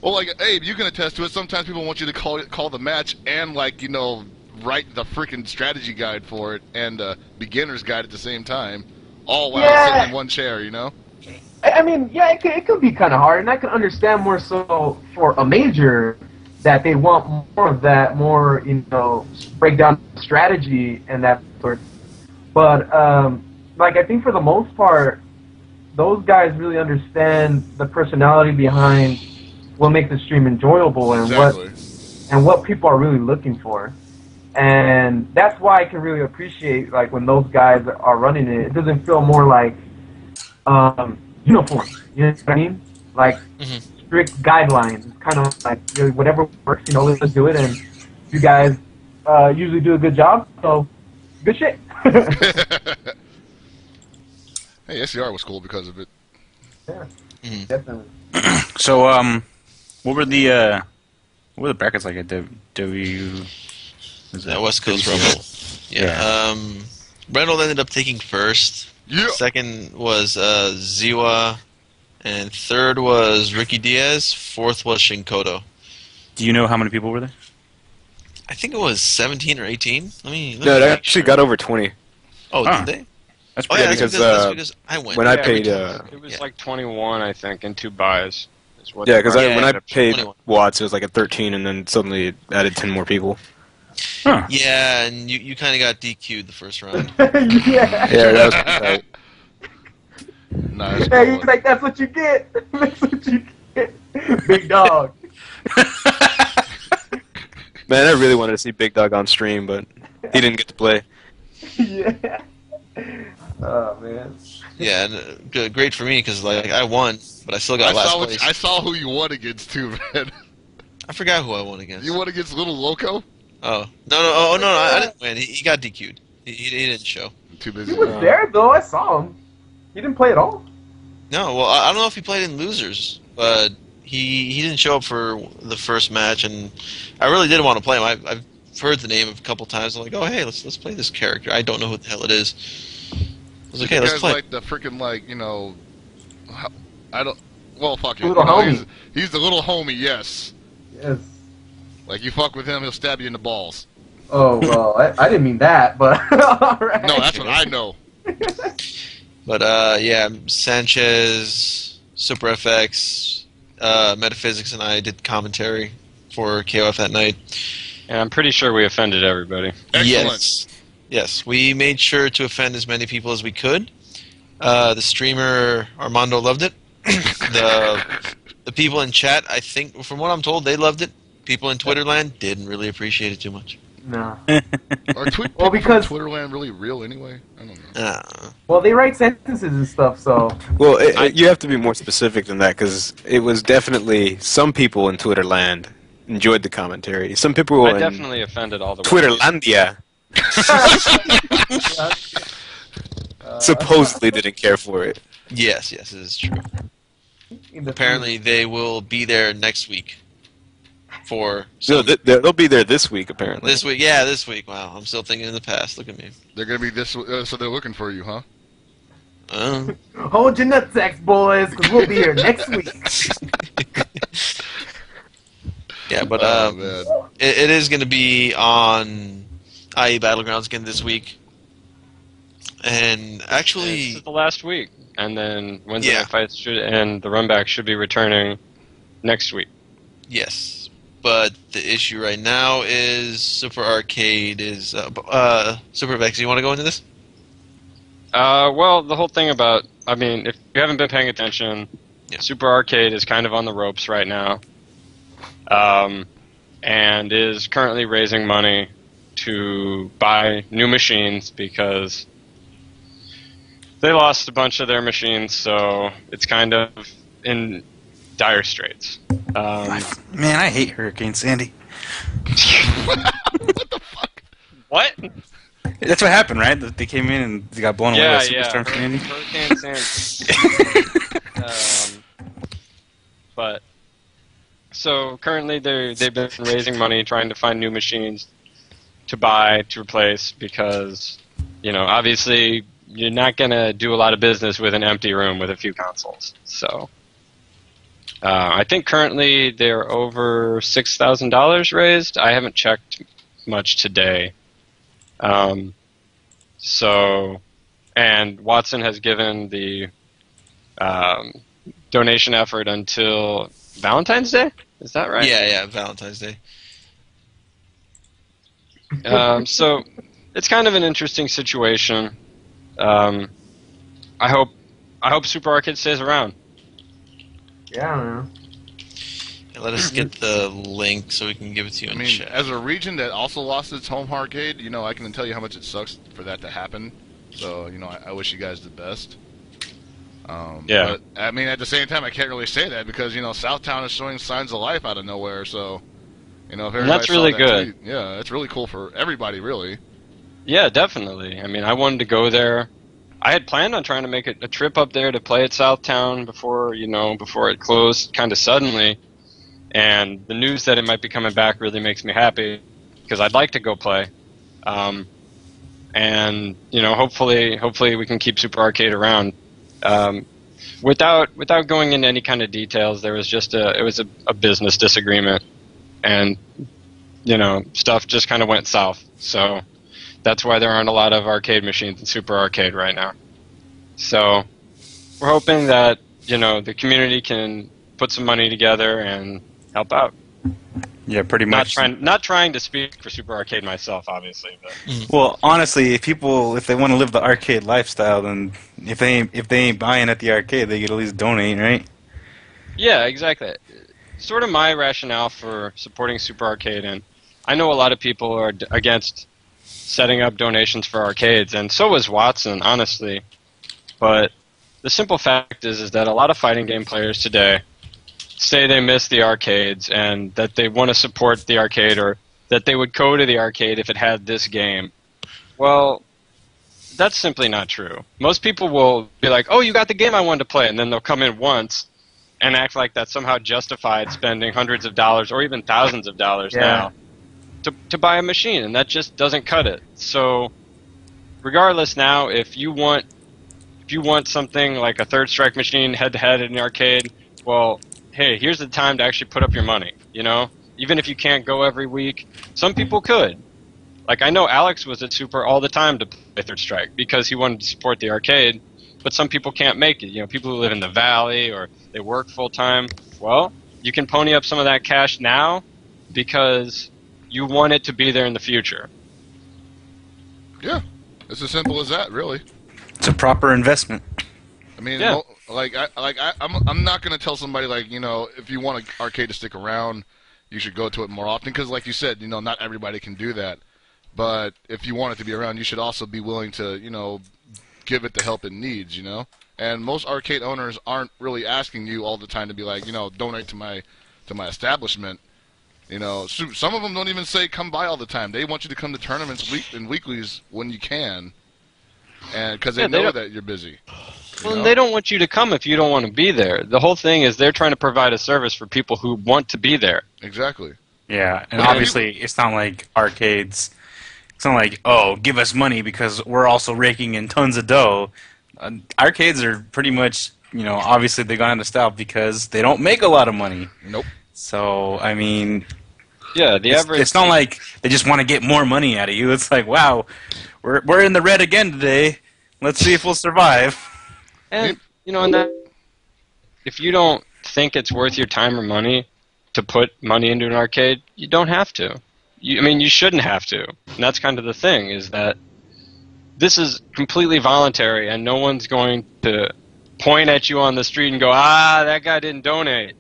Well, like Abe, you can attest to it. Sometimes people want you to call the match and write the freaking strategy guide for it and beginner's guide at the same time, all while sitting in one chair. I mean, yeah, it could be kind of hard, and I can understand more so for a major that they want more of that, more breakdown strategy and that sort. But I think for the most part, those guys really understand the personality behind what makes the stream enjoyable and what people are really looking for. And that's why I can really appreciate when those guys are running it. It doesn't feel more like uniform. You know what I mean? Like strict guidelines. It's kind of like whatever works. Let's do it. And you guys usually do a good job. So good shit. Hey, SCR was cool because of it. Yeah, definitely. So, what were the brackets like at W? West Coast Rumble. Yeah. Brendel ended up taking first. Yeah. Second was Ziwa, and third was Ricky Diaz. Fourth was Shinkoto. Do you know how many people were there? I think it was 17 or 18. Let me it actually got over 20. Oh, did they? That's pretty that's because I went. When I paid, it was like 21, I think, and 2 buys. Yeah, because when I paid 21. Watts, it was like at 13, and then suddenly it added 10 more people. Huh. Yeah, and you kind of got DQ'd the first round. Yeah, that was right. Nice. Yeah, he's like, that's what you get. That's what you get. Big dog. Man, I really wanted to see Big Dog on stream, but he didn't get to play. Yeah. Oh, man. Yeah, and, great for me because I won, but I still got last place. I saw who you won against too, man. I forgot who I won against. You won against Little Loco? Oh no! I didn't win. He got DQ'd. He didn't show. I'm too busy. He was there though. I saw him. He didn't play at all. No, well, I don't know if he played in losers, but he didn't show up for the first match, and I really did want to play him. I've heard the name a couple times. I'm like, oh hey, let's play this character. I don't know who the hell it is. I was like, hey, let's play. Like the freaking I don't. Well, fuck it. Little homie. He's the little homie. Yes. Yes. Like you fuck with him, he'll stab you in the balls. Oh well, I didn't mean that, but all right. No, that's what I know. But yeah, Sanchez, Super FX, Metaphysics, and I did commentary for KOF that night. And I'm pretty sure we offended everybody. Excellent. Yes, we made sure to offend as many people as we could. The streamer Armando loved it. The people in chat, I think, from what I'm told, they loved it. People in Twitterland didn't really appreciate it too much. No. Are tweet Well, because Twitterland really real anyway? I don't know. well, they write sentences and stuff, so Well, you have to be more specific than that because it was definitely some people in Twitterland enjoyed the commentary. Some people I in definitely offended all the Twitterlandia supposedly didn't care for it. Yes, it is true. Apparently, they will be there next week. For So they'll be there this week, apparently. this week, yeah, this week. Wow, I'm still thinking in the past. Look at me. They're gonna be this, so they're looking for you, huh? hold your nutsacks, boys, because we'll be here next week. Yeah, but Oh, man. it is going to be on IE Battlegrounds again this week. And actually, This is the last week, and then Wednesday Yeah. Night Fights should, and the runback should be returning next week. yes. But the issue right now is Super Arcade is Super Vex. You want to go into this? Well, the whole thing about, I mean, if you haven't been paying attention, Yeah. Super Arcade is kind of on the ropes right now, and is currently raising money to buy new machines because they lost a bunch of their machines, so it's kind of in dire straits. Man, I hate Hurricane Sandy. What? That's what happened, right? They came in and they got blown away by Superstorm Sandy. Hurricane Sandy. But so currently they've been raising money trying to find new machines to buy to replace because obviously you're not gonna do a lot of business with an empty room with a few consoles. So I think currently they're over $6,000 raised. I haven't checked much today. And Watson has given the donation effort until Valentine's Day? Is that right? Yeah, Valentine's Day. So it's kind of an interesting situation. I hope Super Arcade stays around. Yeah, I don't know. Yeah, let us get the link so we can give it to you I in mean, chat. as a region that also lost its home arcade, I can tell you how much it sucks for that to happen. So, I wish you guys the best. Yeah. But, I mean, at the same time, I can't really say that because, Southtown is showing signs of life out of nowhere. So, if everybody that's saw really that good. tweet, yeah, it's really cool for everybody, really. Yeah, definitely. I mean, I wanted to go there. I had planned on trying to make a trip up there to play at Southtown before it closed kind of suddenly. And the news that it might be coming back really makes me happy because I'd like to go play. And hopefully we can keep Super Arcade around. Without going into any kind of details, there was just a business disagreement, and stuff just kind of went south. So that's why there aren't a lot of arcade machines in Super Arcade right now. So we're hoping that the community can put some money together and help out. Yeah, pretty much. Not trying to speak for Super Arcade myself, obviously. But. Well, honestly, if they want to live the arcade lifestyle, then if they ain't buying at the arcade, they could at least donate, right? Yeah, exactly. Sort of my rationale for supporting Super Arcade, and I know a lot of people are against setting up donations for arcades, and so was Watson, honestly. But the simple fact is that a lot of fighting game players today say they miss the arcades and that they want to support the arcade or that they would go to the arcade if it had this game. Well, that's simply not true. Most people will be like, oh, you got the game I wanted to play, and then they'll come in once and act like that's somehow justified spending hundreds of dollars or even thousands of dollars now to buy a machine, and that just doesn't cut it. So regardless now, if you want if you want something like a Third Strike machine head-to-head in an arcade, well, hey, here's the time to actually put up your money, you know? Even if you can't go every week, some people could. Like, I know Alex was at Super all the time to play Third Strike because he wanted to support the arcade, but some people can't make it. You know, people who live in the valley or they work full-time. Well, you can pony up some of that cash now because you want it to be there in the future. Yeah, it's as simple as that, really. It's a proper investment. I mean, Yeah. I'm not going to tell somebody, like, you know, if you want an arcade to stick around, you should go to it more often because, like you said, you know, not everybody can do that. But if you want it to be around, you should also be willing to, you know, give it the help it needs, you know? And most arcade owners aren't really asking you all the time to be like, you know, donate to my establishment. You know, some of them don't even say come by all the time. They want you to come to tournaments and weeklies when you can, and because they know that you're busy. Well, and they don't want you to come if you don't want to be there. The whole thing is they're trying to provide a service for people who want to be there. Exactly. Yeah, and obviously it's not like arcades. It's not like, oh, give us money because we're also raking in tons of dough. Arcades are pretty much, you know, obviously they gone out of style because they don't make a lot of money. Nope. So, I mean, Yeah, it's not like they just want to get more money out of you. It's like, wow, we're in the red again today. Let's see if we'll survive. And, you know, and that, if you don't think it's worth your time or money to put money into an arcade, you don't have to. I mean, you shouldn't have to. And that's kind of the thing, is that this is completely voluntary, and no one's going to point at you on the street and go, that guy didn't donate.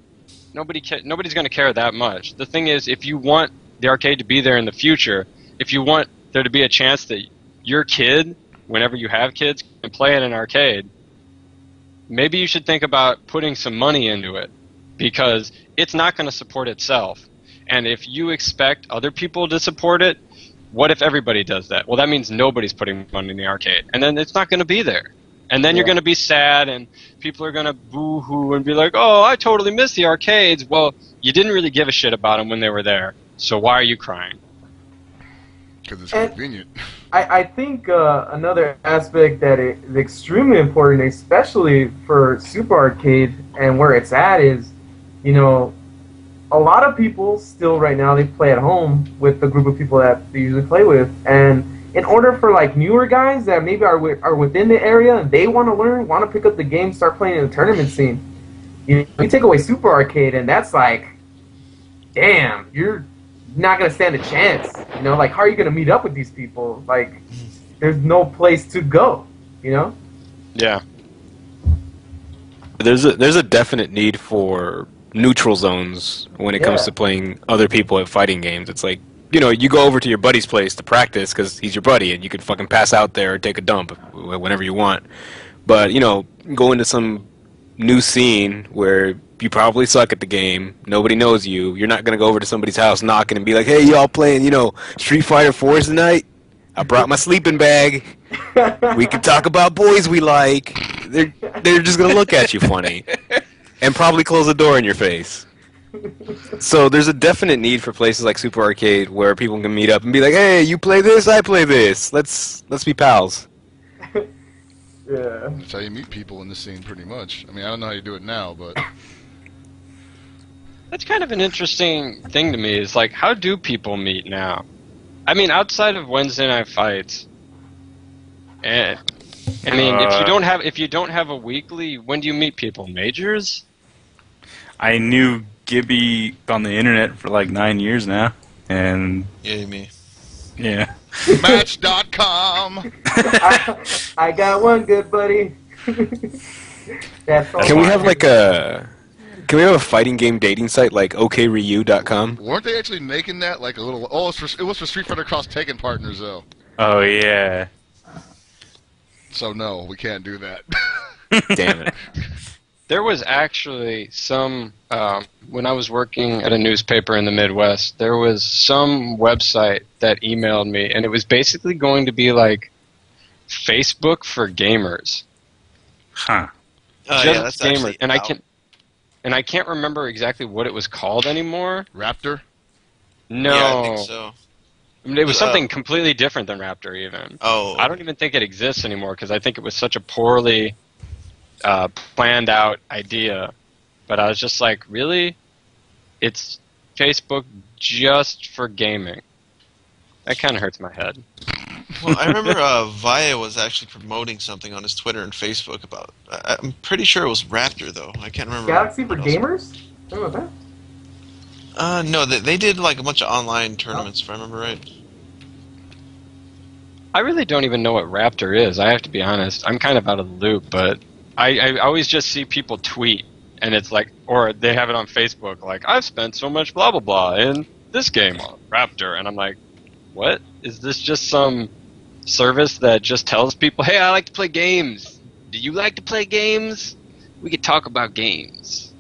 Nobody's going to care that much. The thing is, if you want the arcade to be there in the future, if you want there to be a chance that your kid, whenever you have kids, can play in an arcade, maybe you should think about putting some money into it, because it's not going to support itself. And if you expect other people to support it, what if everybody does that? Well, that means nobody's putting money in the arcade, and then it's not going to be there. And then you're going to be sad, and people are going to boo-hoo and be like, oh, I totally miss the arcades. Well, you didn't really give a shit about them when they were there, so why are you crying? Because it's convenient. I think another aspect that is extremely important, especially for Super Arcade and where it's at, is, you know, a lot of people still right now, they play at home with the group of people that they usually play with. And in order for, like, newer guys that maybe are within the area and they want to learn, want to pick up the game, start playing in the tournament scene, you take away Super Arcade, and that's like, damn, you're not going to stand a chance. You know, like, how are you going to meet up with these people? Like, there's no place to go, you know? Yeah. There's a definite need for neutral zones when it comes to playing other people at fighting games. It's like, you know, you go over to your buddy's place to practice because he's your buddy, and you can fucking pass out there or take a dump whenever you want. But, you know, go into some new scene where you probably suck at the game, nobody knows you, you're not going to go over to somebody's house knocking and be like, hey, y'all playing, you know, Street Fighter 4s tonight? I brought my sleeping bag. We can talk about boys we like. They're just going to look at you funny and probably close the door in your face. So there's a definite need for places like Super Arcade where people can meet up and be like, hey, you play this, I play this. Let's be pals. Yeah. That's how you meet people in this scene, pretty much. I mean, I don't know how you do it now, but That's kind of an interesting thing to me, is like, how do people meet now? I mean, outside of Wednesday night fights, and I mean, if you don't have a weekly, when do you meet people? Majors? I knew Gibby on the internet for like 9 years now, and Yeah, me. yeah. Match.com. I got one good buddy. That's all. Can we have like a fighting game dating site like OKRyu.com? Weren't they actually making that like a little? Oh, it was for Street Fighter Cross Tekken partners though. Oh yeah. So no, we can't do that. Damn it. There was actually some, when I was working at a newspaper in the Midwest, there was some website that emailed me, and it was basically going to be like Facebook for gamers. Huh. Oh, Just yeah, that's gamers. actually And out. I can't remember exactly what it was called anymore. Raptor. No. Yeah, I think so. I mean, it was something completely different than Raptor even. Oh. I don't even think it exists anymore because I think it was such a poorly planned out idea. But I was just like, really? It's Facebook just for gaming. That kind of hurts my head. Well, I remember Vaya was actually promoting something on his Twitter and Facebook about. I'm pretty sure it was Raptor, though. I can't remember. Galaxy for gamers? What about that? No, they did like a bunch of online tournaments, if I remember right. I really don't even know what Raptor is. I have to be honest. I'm kind of out of the loop, but I always just see people tweet, and it's like, or they have it on Facebook, like, I've spent so much blah, blah, blah in this game on Raptor, and I'm like, what? Is this just some service that just tells people, hey, I like to play games. Do you like to play games? We could talk about games.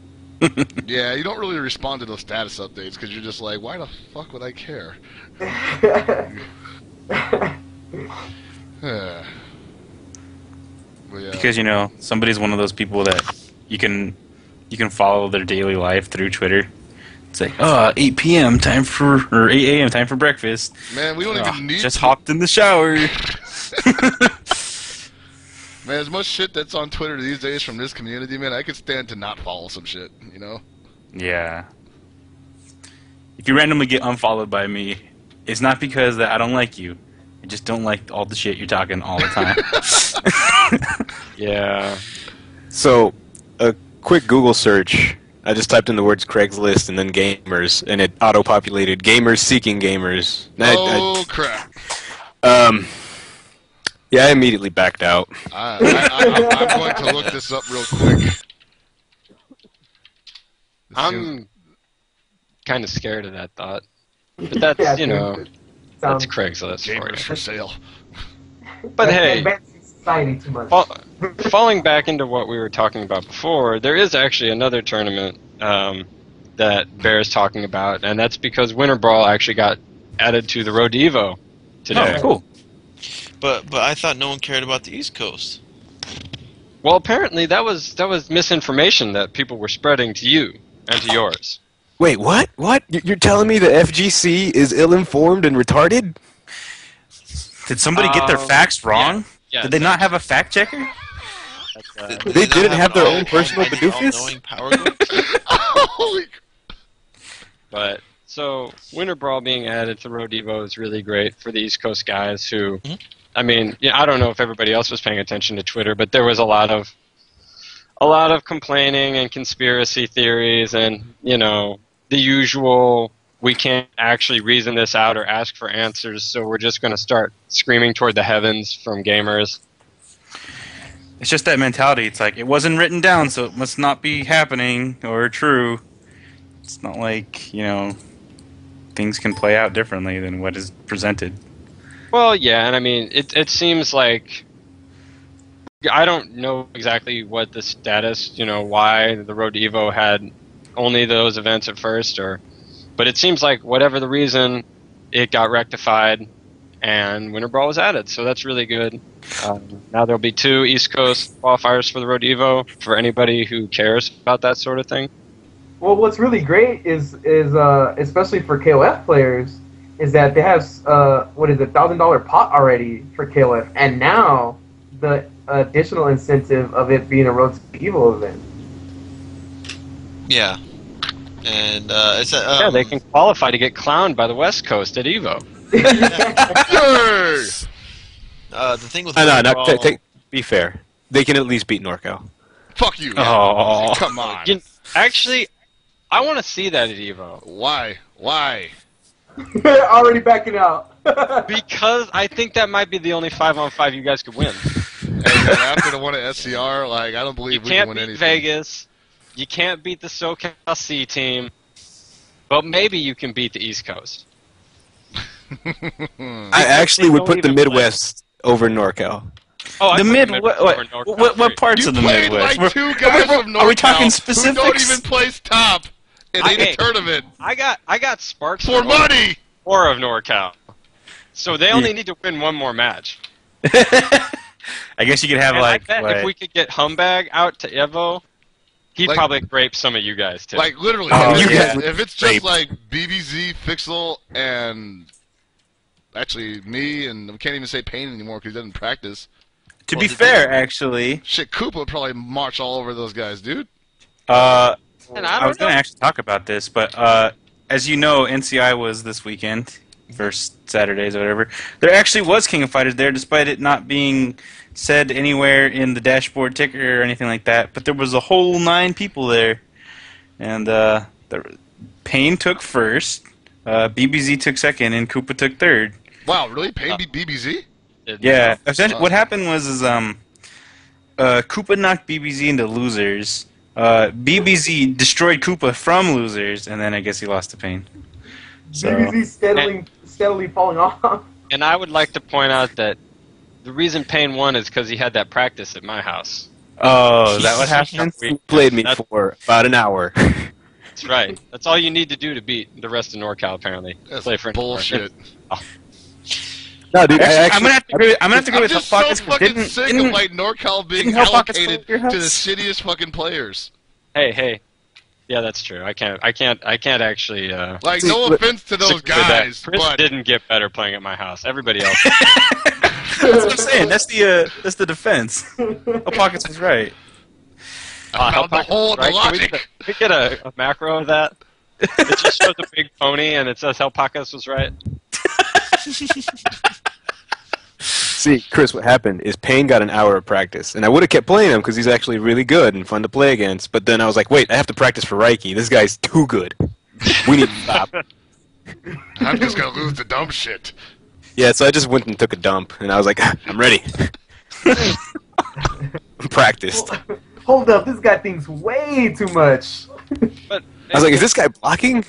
Yeah, you don't really respond to those status updates because you're just like, why the fuck would I care? Well, yeah. Because somebody's one of those people that you can follow their daily life through Twitter. It's like, 8 p.m. or 8 a.m. time for breakfast. Man, we don't even need just hopped in the shower. Man, as much shit that's on Twitter these days from this community, man, I could stand to not follow some shit, Yeah. If you randomly get unfollowed by me, it's not because that I don't like you. I just don't like all the shit you're talking all the time. Yeah. So, a quick Google search. I just typed in the words Craigslist and then gamers, and it auto-populated gamers seeking gamers. Crap. Yeah, I immediately backed out. I'm going to look this up real quick. I'm kind of scared of that thought. But that's, that's Craigslist for Gamers you. for sale. But hey, society too much. Falling back into what we were talking about before, there is actually another tournament that Bear's talking about, and that's because Winter Brawl actually got added to the Road to Evo today. Oh, cool. But I thought no one cared about the East Coast. Well, apparently that was misinformation that people were spreading to you and to yours. Wait, what? What? You're telling me the FGC is ill-informed and retarded? Did somebody get their facts wrong? Yeah, Did they not have a fact checker? They didn't have their own personal Badoofus? But, so, Winter Brawl being added to Road Evo is really great for the East Coast guys who, I mean, I don't know if everybody else was paying attention to Twitter, but there was a lot of complaining and conspiracy theories and, the usual, we can't actually reason this out or ask for answers, so we're just going to start screaming toward the heavens from gamers. It's just that mentality. It's like, it wasn't written down, so it must not be happening or true. It's not like, things can play out differently than what is presented. Well, yeah, and I mean, it seems like, I don't know exactly what the status, why the Road to Evo had only those events at first, but it seems like whatever the reason, it got rectified, and Winter Brawl was added, so that's really good. Now there'll be 2 East Coast qualifiers for the Road to Evo for anybody who cares about that sort of thing. Well, what's really great is especially for KOF players, is that they have $1,000 pot already for KOF, and now the additional incentive of it being a Road to Evo event. Yeah. And they can qualify to get clowned by the West Coast at Evo. The thing with be fair. They can at least beat NorCal. Fuck you. Oh, come on. Actually, I want to see that at Evo. Why? Already backing out. Because I think that might be the only 5-on-5 you guys could win. And after the one at SCR, I don't believe we can win anything. You can't beat Vegas. You can't beat the SoCal C team. But maybe you can beat the East Coast. I actually would put the Midwest over NorCal. Oh, the what parts of the Midwest? Like 2 guys from NorCal are we talking specifics? Who don't even place top in any tournament. I got Sparks for money. 4 of NorCal. So they only need to win 1 more match. I guess you could have I bet if we could get Humbag out to Evo, he'd probably grape some of you guys too. Literally, if it's just BBZ, Fixel, and actually me, and we can't even say Payne anymore because he doesn't practice. To be fair, actually, Shit, Koopa would probably march all over those guys, dude. I And I was don't going know. to actually talk about this, but as you know, NCI was this weekend, first Saturdays or whatever. There actually was King of Fighters there, despite it not being said anywhere in the dashboard ticker or anything like that. But there was a whole 9 people there, and Pain took first, BBZ took second, and Koopa took third. Wow, really? Pain beat BBZ? Yeah, essentially, what happened was Koopa knocked BBZ into losers. BBZ destroyed Koopa from losers, and then I guess he lost to Pain. So, BBZ steadily falling off. And I would like to point out that the reason Payne won is because he had that practice at my house. oh, is that what happened? He played me for about an hour. That's right. That's all you need to do to beat the rest of NorCal, apparently. That's Play for bullshit. No, dude, I'm gonna have to agree I'm with just Hellpockets, so but fucking sick of like NorCal being didn't Hellpockets allocated go to your to the house? shittiest fucking players. Hey. Yeah, that's true. I can't actually. Like, no offense to those disagree with that. guys, Chris but didn't get better playing at my house. Everybody else. That's what I'm saying. That's the defense. Hellpockets was right. I found the hole in the Right? logic. Can we get a macro of that? It just shows a big pony and it says Hellpockets was right. See, Chris, what happened is Payne got an hour of practice, and I would have kept playing him because he's actually really good and fun to play against. But then I was like, wait, I have to practice for Reiki. This guy's too good. We need to stop. I'm just gonna lose the dumb shit. Yeah, so I just went and took a dump, and I was like, I'm ready. I'm practiced. Hold up, this guy thinks way too much. But I was like, is this guy blocking?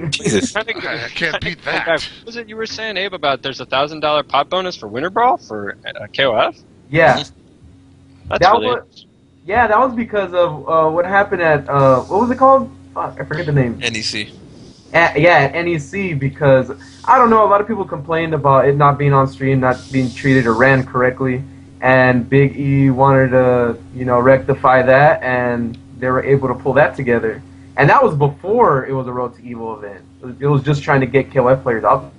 Jesus. I can't beat that. What was it you were saying, Abe, about there's $1,000 pot bonus for Winter Brawl for KOF? Yeah. That's That really was, yeah, that was because of what happened at, what was it called? Fuck, I forget the name. NEC. At NEC, because, I don't know, a lot of people complained about it not being on stream, not being treated or ran correctly, and Big E wanted to, rectify that, and they were able to pull that together. And that was before it was a Road to Evil event. It was just trying to get KOF players out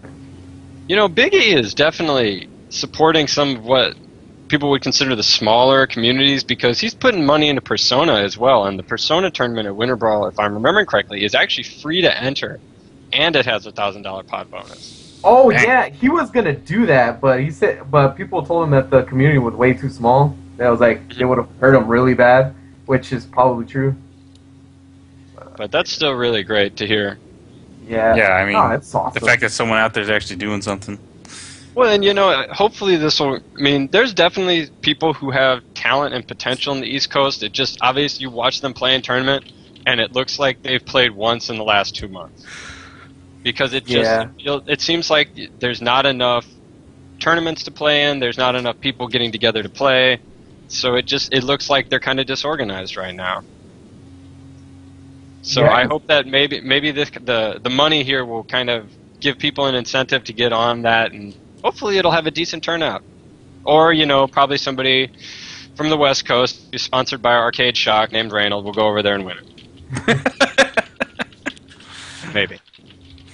there. Big E is definitely supporting some of what people would consider the smaller communities because he's putting money into Persona as well. And the Persona tournament at Winter Brawl, if I'm remembering correctly, is actually free to enter, and it has a $1,000 pot bonus. Oh, yeah, he was going to do that, but people told him that the community was way too small. That was like, it would have hurt him really bad, which is probably true. But that's still really great to hear. Yeah. Yeah, I mean, that's awesome. the fact that someone out there is actually doing something. Well, and hopefully this will. I mean, there's definitely people who have talent and potential in the East Coast. It just obviously you watch them play in tournament, and it looks like they've played once in the last 2 months. Because it just it seems like there's not enough tournaments to play in. There's not enough people getting together to play. So it looks like they're kind of disorganized right now. So Yeah. I hope that maybe the money here will kind of give people an incentive to get on that, and hopefully it'll have a decent turnout. Or probably somebody from the West Coast, who's sponsored by Arcade Shock, named Reynold, will go over there and win it. Maybe.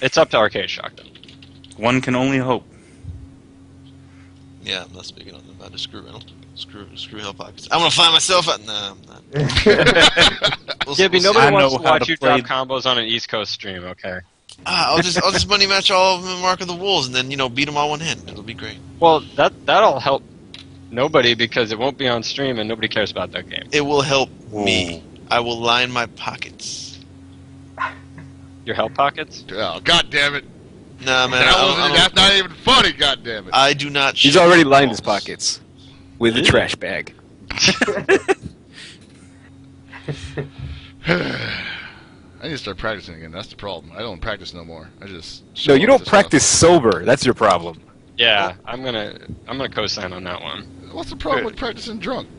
It's up to Arcade Shock, though. One can only hope. Yeah, I'm not speaking on them. Just screw Reynolds. Screw Hellpockets. I'm gonna find myself out. Nah, I'm not. Gibby, I nobody wants know to how watch to you play- drop combos on an East Coast stream, okay? I'll just money match all of them in Mark of the Wolves, and then beat them all one hand. It'll be great. Well, that'll help nobody because it won't be on stream and nobody cares about that game. It will help me. I will line my pockets. Your help pockets? Oh, God damn it. Nah, man. That's not even funny, God damn it. I do not. He's shit already on lined his balls. pockets with a trash bag. I need to start practicing again. That's the problem. I don't practice no more. I just show No, you up don't to practice sober. That's your problem. Yeah, I'm gonna co-sign on that one. stuff. What's the problem with practicing drunk?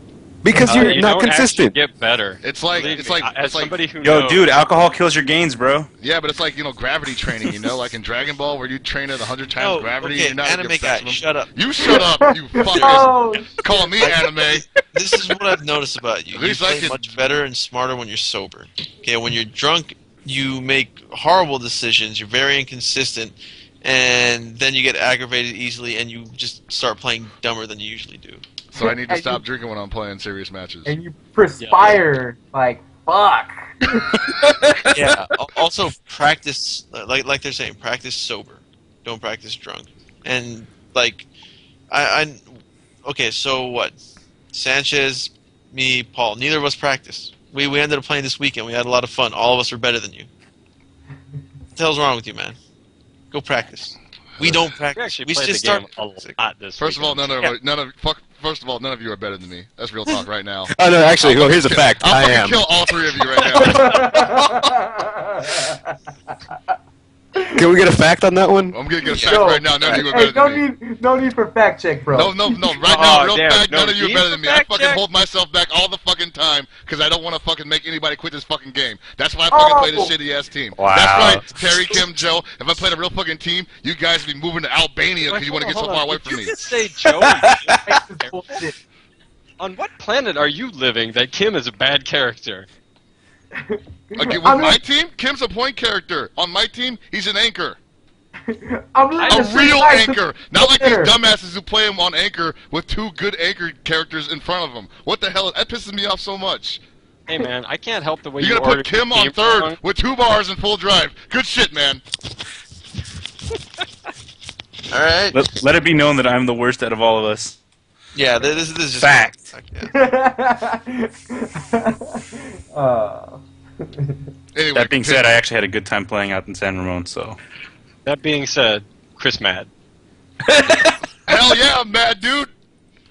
Because you're you not don't actually consistent. get better. It's like Believe it's me, like as it's like somebody who Yo, knows, dude, alcohol kills your gains, bro. yeah, but it's like gravity training. Like in Dragon Ball, where you train at 100 times No, gravity. okay, You're not anime gonna get guy, maximum. shut up. You shut up, you fuckers. Oh, Call me anime. This is what I've noticed about you. At You least I play can- much better and smarter when you're sober. Okay, when you're drunk, you make horrible decisions. You're very inconsistent, and then you get aggravated easily, and you just start playing dumber than you usually do. So I need to And stop you- drinking when I'm playing serious matches. And you perspire like fuck. Yeah. Also, practice like they're saying, practice sober. Don't practice drunk. And like, okay. So what? Sanchez, me, Paul. Neither of us practiced. We ended up playing this weekend. We had a lot of fun. All of us are better than you. What the hell's wrong with you, man? Go practice. We don't We practice. actually We played just the start. game a lot this First of all, weekend. first of all, none of you are better than me. That's real talk right now. Oh no, actually, well, here's a fact. I'll I fucking am. kill all three of you right now. Can we get a fact on that one? I'm gonna get a fact right now. None of you are Hey, better than me. no need for fact check, bro. No. Right now, real damn, fact, no none of you are need better for than me. I fact fucking check? hold myself back all the fucking time because I don't want to fucking make anybody quit this fucking game. That's why I fucking play this shitty ass team. Wow. That's right, Terry, Kim, Joe. If I played a real fucking team, you guys would be moving to Albania because you want to get so far away from me. You just say Joe. Bullshit. On what planet are you living that Kim is a bad character? Again, with I mean- my team, Kim's a point character. On my team, he's an anchor. I'm living A the same real life anchor. as Not like these Twitter. dumbasses who play him on anchor with two good anchor characters in front of him. What the hell? That pisses me off so much. Hey man, I can't help the way You're you gonna ordered put Kim your on team third wrong. with 2 bars and full drive. Good shit, man. All right. Let it be known that I'm the worst out of all of us. Yeah. This is just Fact. Yeah. Anyway, That being said, I actually had a good time playing out in San Ramon, so. That being said, Chris mad. hell yeah, I'm mad, dude.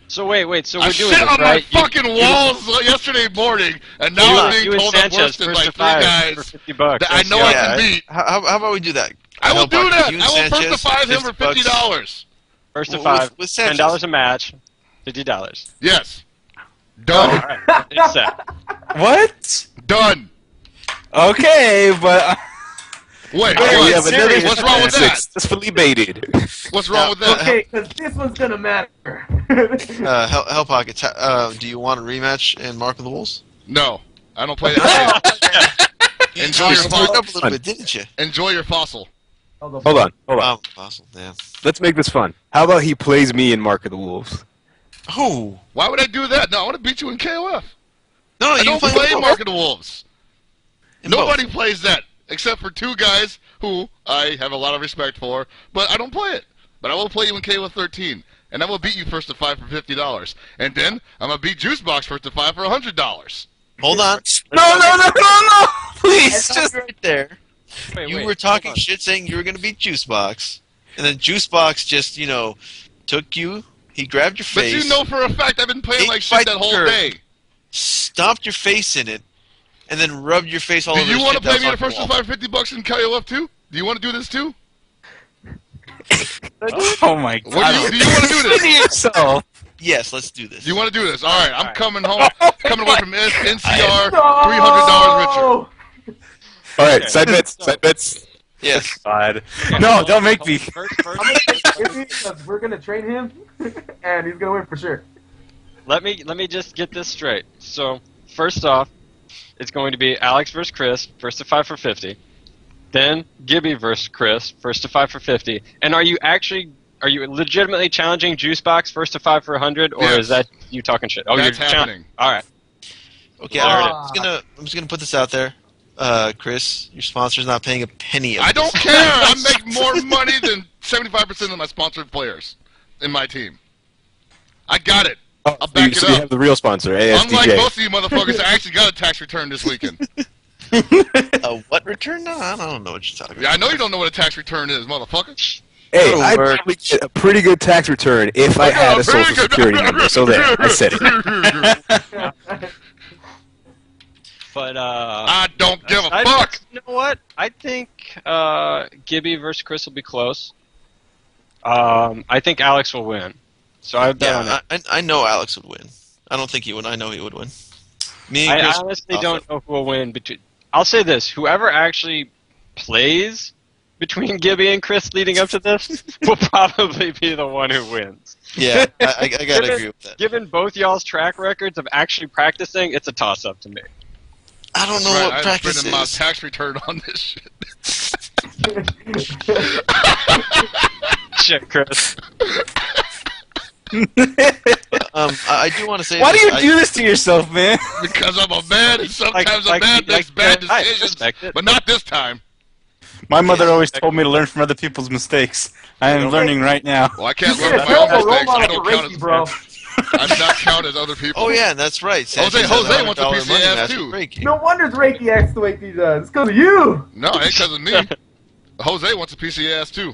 So wait, so I we're doing shit this, on right? my fucking walls yesterday morning, and now I'm being you and told I'm worse Sanchez than first by to 3 five guys for $50. that I know I can beat. How about we do that? I will do Hellpocket, that. you and I will first to Sanchez, 5 him for $50. $50. First to Well, five, with Sanchez. $10 a match, $50. Yes. Done. All right, it's set. What? Done. Okay, but. Wait, Hey, what? we have another What's wrong with that? Successfully baited. What's wrong with that? Okay, because this one's gonna matter. Hellpocket, do you want a rematch in Mark of the Wolves? No, I don't play that game. Enjoy You your stirred up a fossil. little bit, didn't you? Enjoy your fossil. Hold on. Fossil, yeah. Let's make this fun. How about he plays me in Mark of the Wolves? Oh Why would I do that? No, I want to beat you in KOF. no, I you don't play play Mark of the Wolves. in Nobody both. plays that except for 2 guys who I have a lot of respect for, but I don't play it. But I will play you in KOF 13, and I will beat you first to 5 for $50, and then I'm gonna beat Juicebox first to 5 for $100. Hold on. No! Please, Just right there. Wait, You wait, were talking hold on. shit saying you were going to beat Juicebox, and then Juicebox just, took you. He grabbed your But face. you know for a fact I've been playing Eight like shit that whole fighter. day. Stomped your face in it, and then rubbed your face all Do over you the want to shit play that's me on the first to wall. 5 $50 in KOF too? Do you want to do this too? Oh my What god. do you want to do this? yourself. Yes, let's do this. Do you want to do this? All right, I'm Alright. coming home, coming away from NCR, $300 richer. All right, side bets. Yes. God. No, don't make me. First, Because we're gonna train him, and he's gonna win for sure. let me just get this straight. So, first off, it's going to be Alex versus Chris, first to 5 for 50. Then Gibby versus Chris, first to 5 for 50. And are you legitimately challenging Juicebox first to 5 for 100, or Yes. is that you talking shit? Oh, That's you're happening. All right. Okay, Ah. I'm just gonna put this out there. Chris, your sponsor's not paying a penny of I don't this. care. I make more money than 75% of my sponsored players in my team. I got it. I'll back it So you up. have the real sponsor, Unlike ASDJ. most of you motherfuckers, I actually got a tax return this weekend. What return? No, I don't know what you're talking Yeah, I about. know you don't know what a tax return is, motherfucker. Hey, That'll I'd work. probably get a pretty good tax return if I had a social security number. So there, I said it. But I don't give a I- fuck. You know what? I think Gibby versus Chris will be close. I think Alex will win. So I've done Yeah, I know Alex would win. I don't think he would. I know he would win. Me and I Chris. honestly don't know who will win. I'll say this: whoever actually plays between Gibby and Chris leading up to this will probably be the one who wins. Yeah, I gotta agree with that. Given both y'all's track records of actually practicing, it's a toss-up to me. I don't know Right, what I'm practice spending my is. tax return on this shit. Shit, Chris. I do want to say. Why do this. you do this to yourself, man? Because I'm a man, and sometimes a man makes bad decisions, but not this time. My mother always told me to learn from other people's mistakes. I am learning right now. Well, I can't learn You're from a my own terrible role mistakes. I model don't for count Reiki, as bro. I do not count as other people. Oh yeah, that's right. Sanchez Jose had wants a $100 piece of money ass, match too. with Reiki. No wonder Reiki acts the way he does. It's because of you. No, it ain't because of me. Jose wants a piece of your ass, too.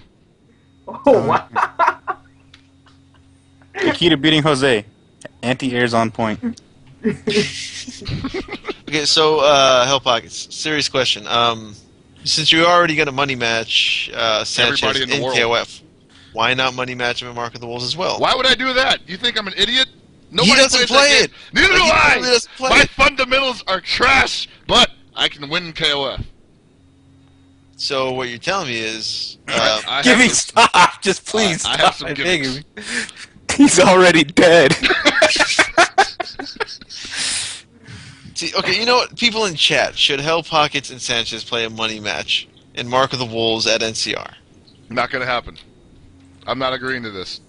Oh, wow. The key to beating Jose. Anti-air's on point. Okay, so Hell Pockets. Serious question. Since you're already going to money match Sanchez Everybody in the world. KOF, why not money match him in Mark of the Wolves as well? Why would I do that? You think I'm an idiot? He doesn't plays play that it. game. Neither do He I. literally doesn't play My it. fundamentals are trash, but I can win KOF. So what you're telling me is, I Give have me some- stop. Just please I have stop. some I beg gimmicks. of you. He's already dead. see, okay, you know what? People in chat, should Hell Pockets and Sanchez play a money match in Mark of the Wolves at NCR? Not going to happen. I'm not agreeing to this.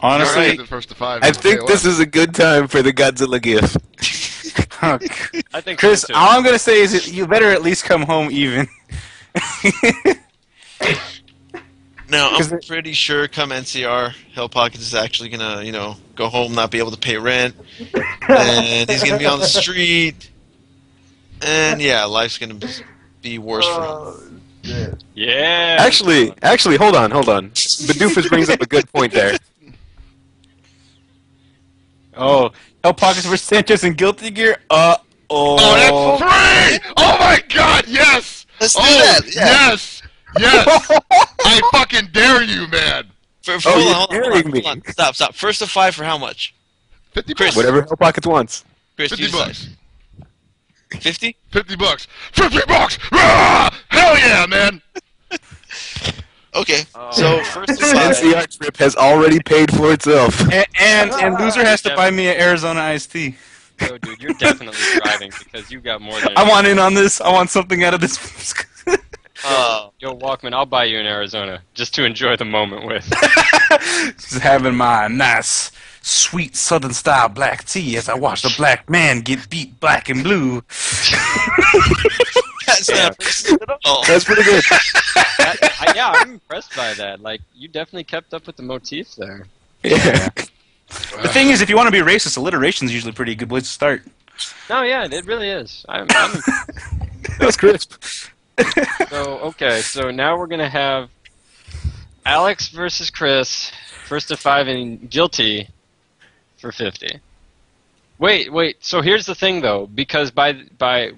Honestly, Alright, the first to five I in think KOF. this is a good time for the Godzilla gif. I think Chris, so, too. all I'm gonna say is that you better at least come home even. Now, I'm 'Cause pretty sure come NCR, Hell Pockets is actually gonna, go home, not be able to pay rent, and he's gonna be on the street, and yeah, life's gonna be worse for him. Oh, shit. Yeah. Actually, hold on. Badoofus brings up a good point there. Oh, El Pockets versus Sanchez in Guilty Gear. Oh, that's free! Oh my god, yes! Let's do Oh, that. Yeah. Yes! Yes! I fucking dare you, man! Hold you're on, daring me. hold on. Stop. First of 5 for how much? 50 Chris. bucks. Whatever Hell Pockets wants. Chris, 50 you decide. bucks. 50? 50 bucks. 50 bucks! Ah! Hell yeah, man! Okay. So first of 5. NCR trip has already paid for itself. And loser has to buy me an Arizona iced tea. Yo, dude, you're definitely driving because you got more than. I want in on this. I want something out of this. Yo, Walkman, I'll buy you in Arizona just to enjoy the moment with. Just having my nice, sweet Southern style black tea as I watch the black man get beat black and blue. That's not racist at all. That's pretty good. Yeah, I'm impressed by that. Like, you definitely kept up with the motif there. Yeah. The thing is, if you want to be racist, alliteration is usually a pretty good place to start. No, yeah, it really is. I'm That's crisp. So, okay, so now we're going to have Alex versus Chris, first to 5 and guilty for 50. Wait, so here's the thing, though, because by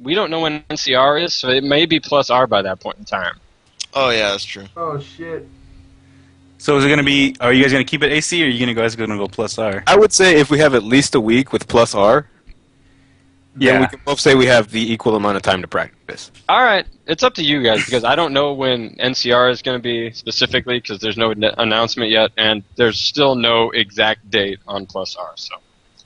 we don't know when NCR is, so it may be plus R by that point in time. Oh yeah, that's true. Oh, shit. So is it going to be? Are you guys going to keep it AC, or are you guys going to go plus R? I would say if we have at least a week with plus R, then we can both say we have the equal amount of time to practice. All right, it's up to you guys, because I don't know when NCR is going to be specifically, because there's no announcement yet, and there's still no exact date on plus R, so.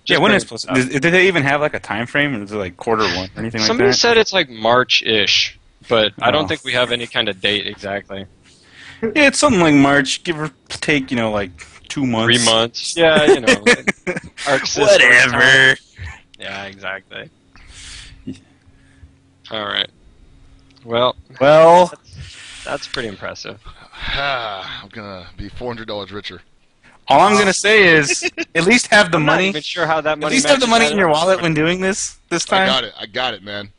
Yeah, when is plus? Did they even have like a time frame, or is it like quarter one or anything Somebody like that? said it's like March-ish, but I Oh. don't think we have any kind of date exactly. Yeah, it's something like March, give or take, like 2 months. 3 months. Yeah, Arc System time. Whatever. Yeah, exactly. All right. Well, Well, that's pretty impressive. I'm gonna be $400 richer. all I'm gonna say is at least have the I'm not money. even sure how that At money. least have the money matches in your that. wallet when doing this time. I got it, man.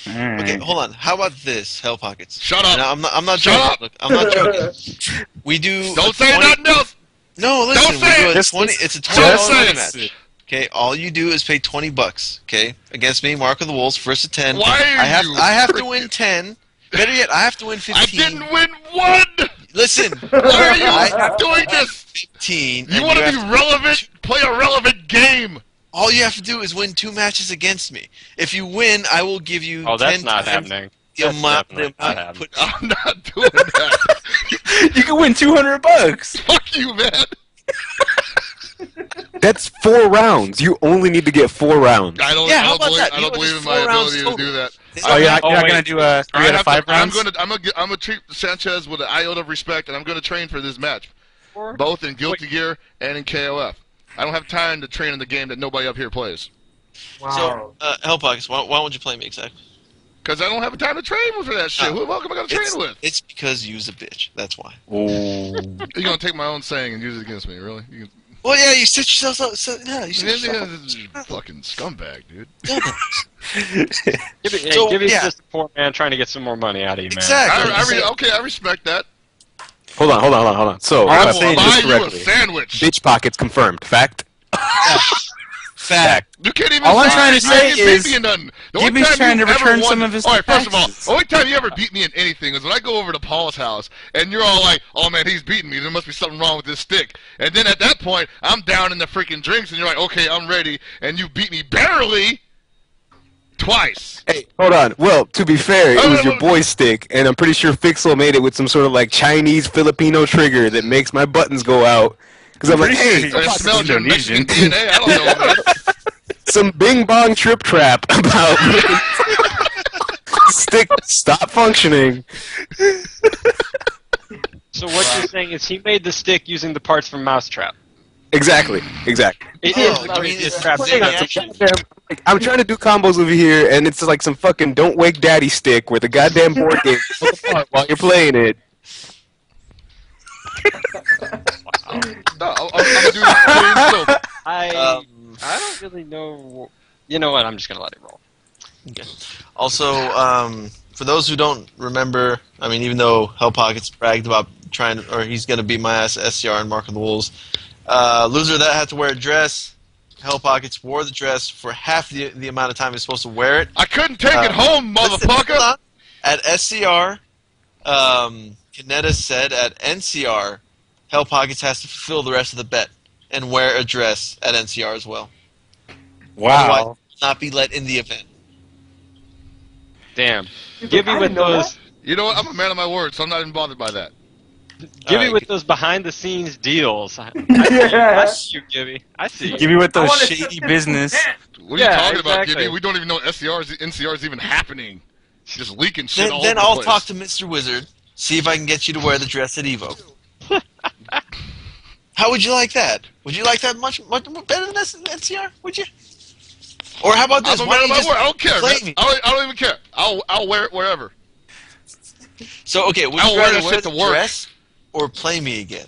All right. Okay, hold on. How about this, Hell Pockets? Shut up. Now, I'm not Shut joking. up. Look, I'm not joking. We do. Don't a say 20 nothing else! No, listen. Don't say we do it. a 20. It's a Just $20 say money it. match. Okay, all you do is pay $20. Okay, against me, Mark of the Wolves, first to 10. Why are I have you I have to freaking- win 10. Better yet, I have to win 15. I didn't win one! Listen. Why are you I have to doing win this? 15. You and want to have be relevant? Play a relevant game! All you have to do is win 2 matches against me. If you win, I will give you. Oh, that's 10 not times happening. The That's amount, definitely the not amount happening. put- I'm not doing that. You can win $200. Fuck you, man. That's 4 rounds. You only need to get 4 rounds. I don't, Yeah, I how don't about believe, that? I You don't know, believe just in my 4 rounds ability to total. do that. Oh, you're not wait. going to do a 3 out of 5 rounds? I'm gonna treat Sanchez with an iota of respect, and I'm gonna train for this match. both in Guilty Gear and in KOF. I don't have time to train in the game that nobody up here plays. Wow. So, Hellpockets, why won't you play me exactly? Because I don't have time to train with for that shit. Who the fuck am I going to train with? It's because you's a bitch. That's why. Oh. You're going to take my own saying and use it against me, really? Well, yeah, you set yourself up. You set yourself up. Fucking scumbag, dude. Gibby's just a poor man trying to get some more money out of you, man. Exactly. I respect that. Hold on. So, I if I'm saying will buy this you a correctly, sandwich. bitch pockets confirmed. Fact? Fact. You can't even All I'm say trying to say you can't is beat me in nothing. The Gibby's only time trying you've to ever return won- some of his All right, first of all, taxes. the only time you ever beat me in anything is when I go over to Paul's house, and you're all like, oh man, he's beating me. There must be something wrong with this stick. And then at that point, I'm down in the freaking drinks, and you're like, okay, I'm ready. And you beat me barely twice. Hey, hold on. Well, to be fair, it was your boy's stick, and I'm pretty sure Fixel made it with some sort of like Chinese Filipino trigger that makes my buttons go out. Because I'm like, hey, It smells your Mexican DNA. I don't know, man. some bing bong trip trap about stick stop functioning. So what you're saying is he made the stick using the parts from Mousetrap. Exactly. It Oh, is you literally mean just it's trapped like in an there. action? I'm trying to do combos over here, and it's like some fucking Don't Wake Daddy stick where the goddamn board game falls apart while you're playing it. No, I'm gonna do this clean. I don't really know. You know what? I'm just gonna let it roll. Okay. Also, for those who don't remember, I mean, even though Hellpockets bragged about he's going to beat my ass at SCR and Mark of the Wolves, loser that had to wear a dress. Hellpockets wore the dress for half the amount of time he's supposed to wear it. I couldn't take it home, Listen, hold motherfucker. on. At SCR, Kaneda said at NCR, Hellpockets has to fulfill the rest of the bet and wear a dress at NCR as well. Otherwise, he will not be let in the event. Damn. Gibby with those. You know what? I'm a man of my word, so I'm not even bothered by that. Gibby Alright. with those behind the scenes deals. I see you, Gibby. I see you. Give me with I those wanna shady sit business. What are Yeah, you talking about, exactly. Gibby? We don't even know NCR is even happening. Just leaking shit all Then over I'll the place. talk to Mr. Wizard, see if I can get you to wear the dress at Evo. How would you like that? Would you like that much better than NCR? Would you? Or how about this? I'm a Why man don't of you my just word. I don't care, play man. me? I don't even care. I'll wear it wherever. So, okay, would I'll you wear rather that wear shit the to work. dress or play me again?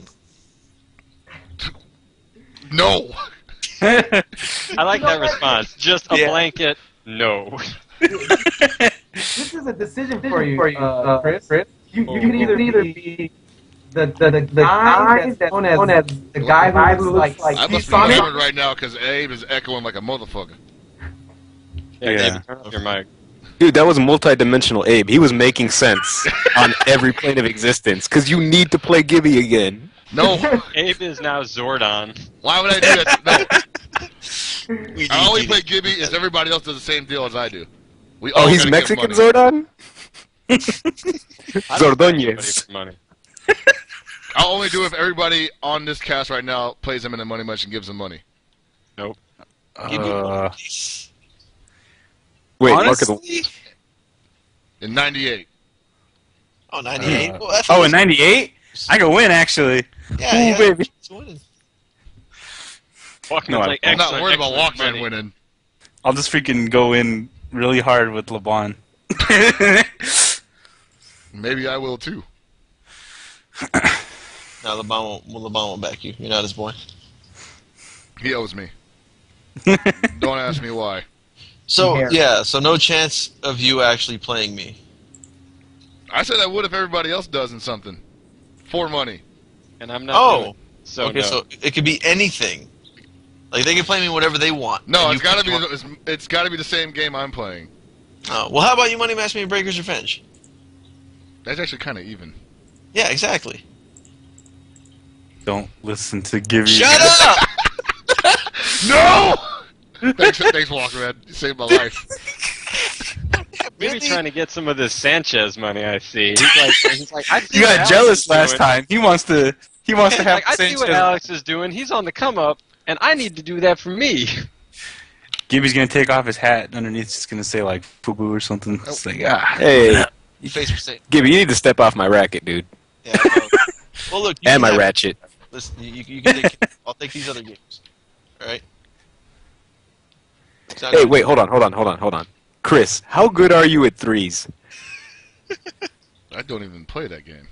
No. I like that response. Just a Yeah. blanket. No. This is a decision for you, Chris. You can either be the guy that's known as the guy who looks like I must be Sonic. hammered right now because Abe is echoing like a motherfucker. Yeah. Yeah. Turn off your mic. Dude, that was multi-dimensional Abe. He was making sense on every plane of existence. Because you need to play Gibby again. No. Abe is now Zordon. Why would I do that? No. We I only need play it. Gibby if everybody else does the same deal as I do. We Oh, all he's gotta Mexican, give money. Zordon? I don't pay anybody Zordóñez. for money. I'll only do if everybody on this cast right now plays him in the money much and gives him money. Nope. Give me one, please. Wait, Mark of the... Honestly? In 98. Oh, 98? Well, that's Oh, in '98, I could win actually. Yeah, Ooh, baby. It's winning. Fuck No, no, like I'm not excellent, worried about excellent Walkman money. winning. I'll just freaking go in really hard with LeBron. Maybe I will too. No, LeBron won't back you. You're not his boy. He owes me. Don't ask me why. So, Here. yeah, so no chance of you actually playing me. I said I would if everybody else does in something. For money. And I'm not. doing Oh, it. So okay, no. so it could be anything. Like, they can play me whatever they want. No, and it's you gotta pick be one. it's gotta be the same game I'm playing. Oh, well, how about you money match me in Breaker's Revenge? That's actually kinda even. Yeah, exactly. Don't listen to Gibby. Shut up! No! thanks, Walkman. You saved my life. Maybe Really? trying to get some of this Sanchez money. I see. He's like I see You what got Alex jealous is last doing. time. He wants to have Like, I see what Sanchez. Alex is doing. He's on the come up, and I need to do that for me. Gibby's gonna take off his hat. Underneath, it's gonna say like "poo poo" or something. It's like Hey, You face for Satan. Gibby, you need to step off my racket, dude. Yeah, I know. Well, look. You And can my have- ratchet. Listen, you can take. I'll take these other games. All right. Hey, wait, hold on. Chris, how good are you at threes? I don't even play that game.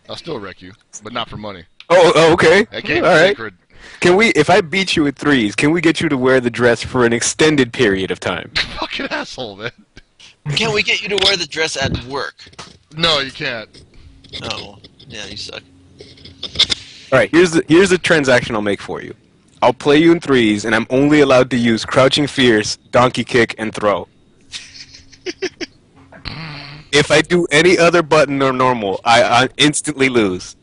I'll still wreck you, but not for money. Oh, okay. That game's All right. sacred. Can we, if I beat you at threes, can we get you to wear the dress for an extended period of time? Fucking asshole, man. Can we get you to wear the dress at work? No, you can't. Oh, yeah, you suck. All right, here's the transaction I'll make for you. I'll play you in threes, and I'm only allowed to use Crouching Fierce, Donkey Kick, and Throw. If I do any other button or normal, I instantly lose.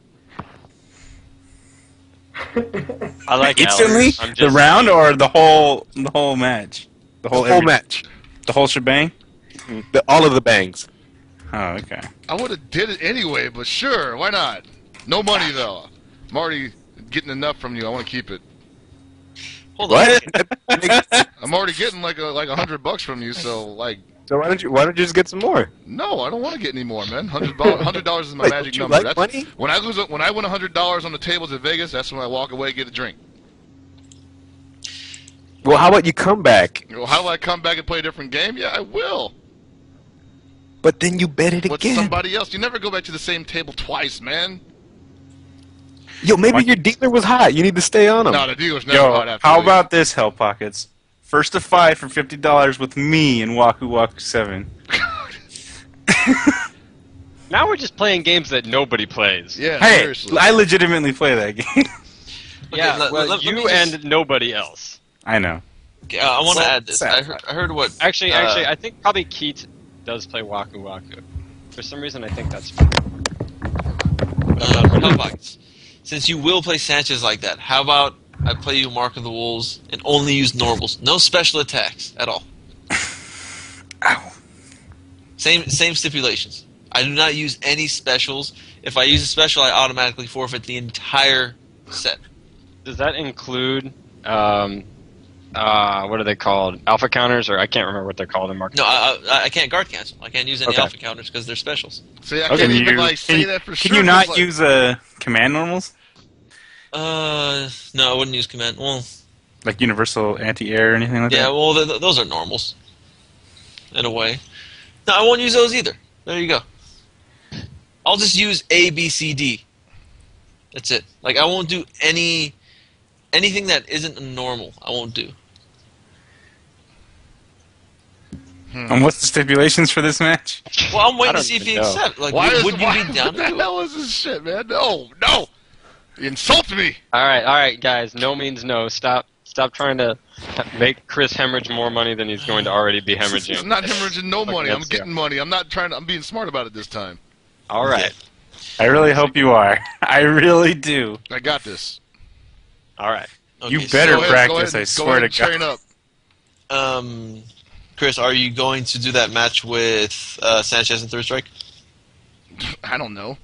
I like Instantly? Alex. I'm The just round or the whole match? The whole Match. The whole shebang? All of the bangs. Oh, okay. I would have did it anyway, but sure, why not? No money though. I'm already getting enough from you. I want to keep it. Hold on. What? I'm already getting like $100 from you, so like. So why don't you just get some more? No, I don't want to get any more, man. $100 is my Wait, magic don't you number. like money? When I win $100 on the tables at Vegas, that's when I walk away and get a drink. Well, how about you come back? You know, how do I come back and play a different game? Yeah, I will. But then you bet it With again. somebody else. You never go back to the same table twice, man. Yo, maybe your dealer was hot. You need to stay on him. No, the dealer's never hot Yo, after how leave. about this, Hell Pockets? First to 5 for $50 with me in Waku Waku 7. now we're just playing games that nobody plays. Yeah, Hey, seriously. I legitimately play that game. Yeah, well, let me you just- and nobody else. I know. Okay, I want to So add this. sad. I heard what. Actually, I think probably Keith does play Waku Waku. For some reason, I think that's. Hell Pockets. Since you will play Sanchez like that, how about I play you Mark of the Wolves and only use normals, no special attacks at all. Ow. Same stipulations. I do not use any specials. If I use a special, I automatically forfeit the entire set. Does that include what are they called? Alpha counters, or I can't remember what they're called in market. No, I can't guard cancel. I can't use any Okay. alpha counters because they're specials. See, I Okay, can't can even you- like say can that for Can sure. you 'cause, not like, use command normals? No, I wouldn't use command. Well, Like universal anti-air or anything like yeah, that? well, those are normals. In a way. No, I won't use those either. There you go. I'll just use A, B, C, D. That's it. Like, I won't do anything that isn't a normal. I won't do. And what's the stipulations for this match? Well, I'm waiting I to see if don't he even know. accepts. Like, Why would you be down what to the do it? hell is this shit, man? No, no! You insult me! All right, guys. No means no. Stop trying to make Chris hemorrhage more money than he's going to already be I'm hemorrhaging. not hemorrhaging no money. I'm that's- getting money. I'm not trying to. I'm being smart about it this time. All right, I really hope you are. I really do. I got this. all right. You Okay, better Go ahead, practice, go I ahead, swear go ahead to and train God. up. Chris, are you going to do that match with Sanchez and Third Strike? I don't know.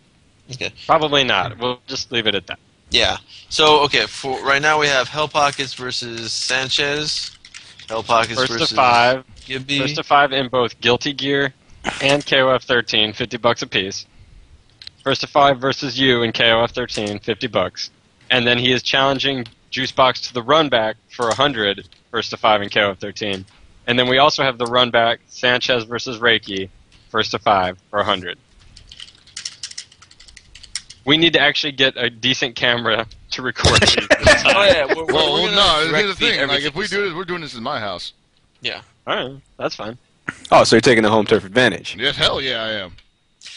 Okay. Probably not. We'll just leave it at that. Yeah. So, okay, for right now we have Hell Pockets versus Sanchez. Hell Pockets First versus to 5. Gibby. First to 5 in both Guilty Gear and KOF 13, $50 a piece. First to 5 versus you in KOF 13, $50. And then he is challenging Juicebox to the run back for 100. First to 5 in KOF 13. And then we also have the run back Sanchez versus Reiki, first to 5 for 100. We need to actually get a decent camera to record these this time. Oh yeah. We're Well, gonna no. direct Here's the feed thing. Like, everything if we you do this, we're doing this in my house. Yeah. All right, that's fine. Oh, so you're taking the home turf advantage. Yes, hell yeah, I am.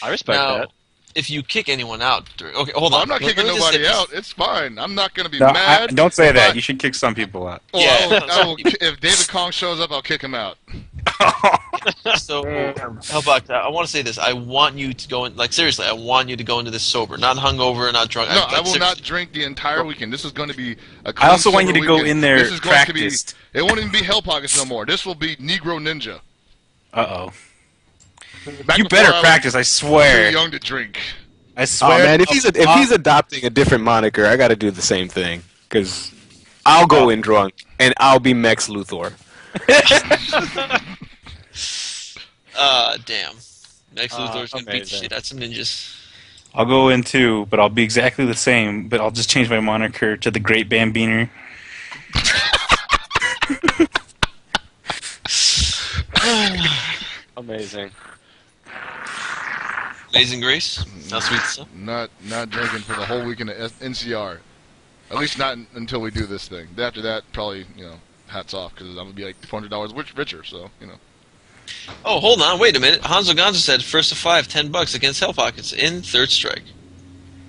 I respect Now, that. if you kick anyone out, okay, hold on. I'm not Let kicking me just say nobody this. out. It's fine. I'm not gonna be No, mad. don't say if that. I- You should kick some people out. Well, Yeah. if David Kong shows up, I'll kick him out. So, Hellbox, I want to say this. I want you to go in, like, seriously, I want you to go into this sober. Not hungover, not drunk. No, like, I will seriously. not drink the entire weekend. This is going to be a I also want clean, you to sober go weekend. in there This is going to be. practiced. It won't even be Hell Pockets no more. This will be Negro Ninja. Uh-oh. Back You before better I was practice, I Too swear. young to drink. I Oh swear. man, if he's adopting a different moniker, I got to do the same thing because I'll go in drunk and I'll be Mex Luthor. Damn. Next Luthor's gonna beat the amazing. shit out of some ninjas. I'll go in too, but I'll be exactly the same. But I'll just change my moniker to the Great Bambiner. Amazing. Amazing Grace. How sweet stuff. Not drinking for the whole weekend at NCR. At least not until we do this thing. After that, probably, hats off, because I'm going to be like $400 richer, so, Oh, hold on. Wait a minute. Hanzo Gonzo said first to 5, $10 against Hell Pockets in third strike.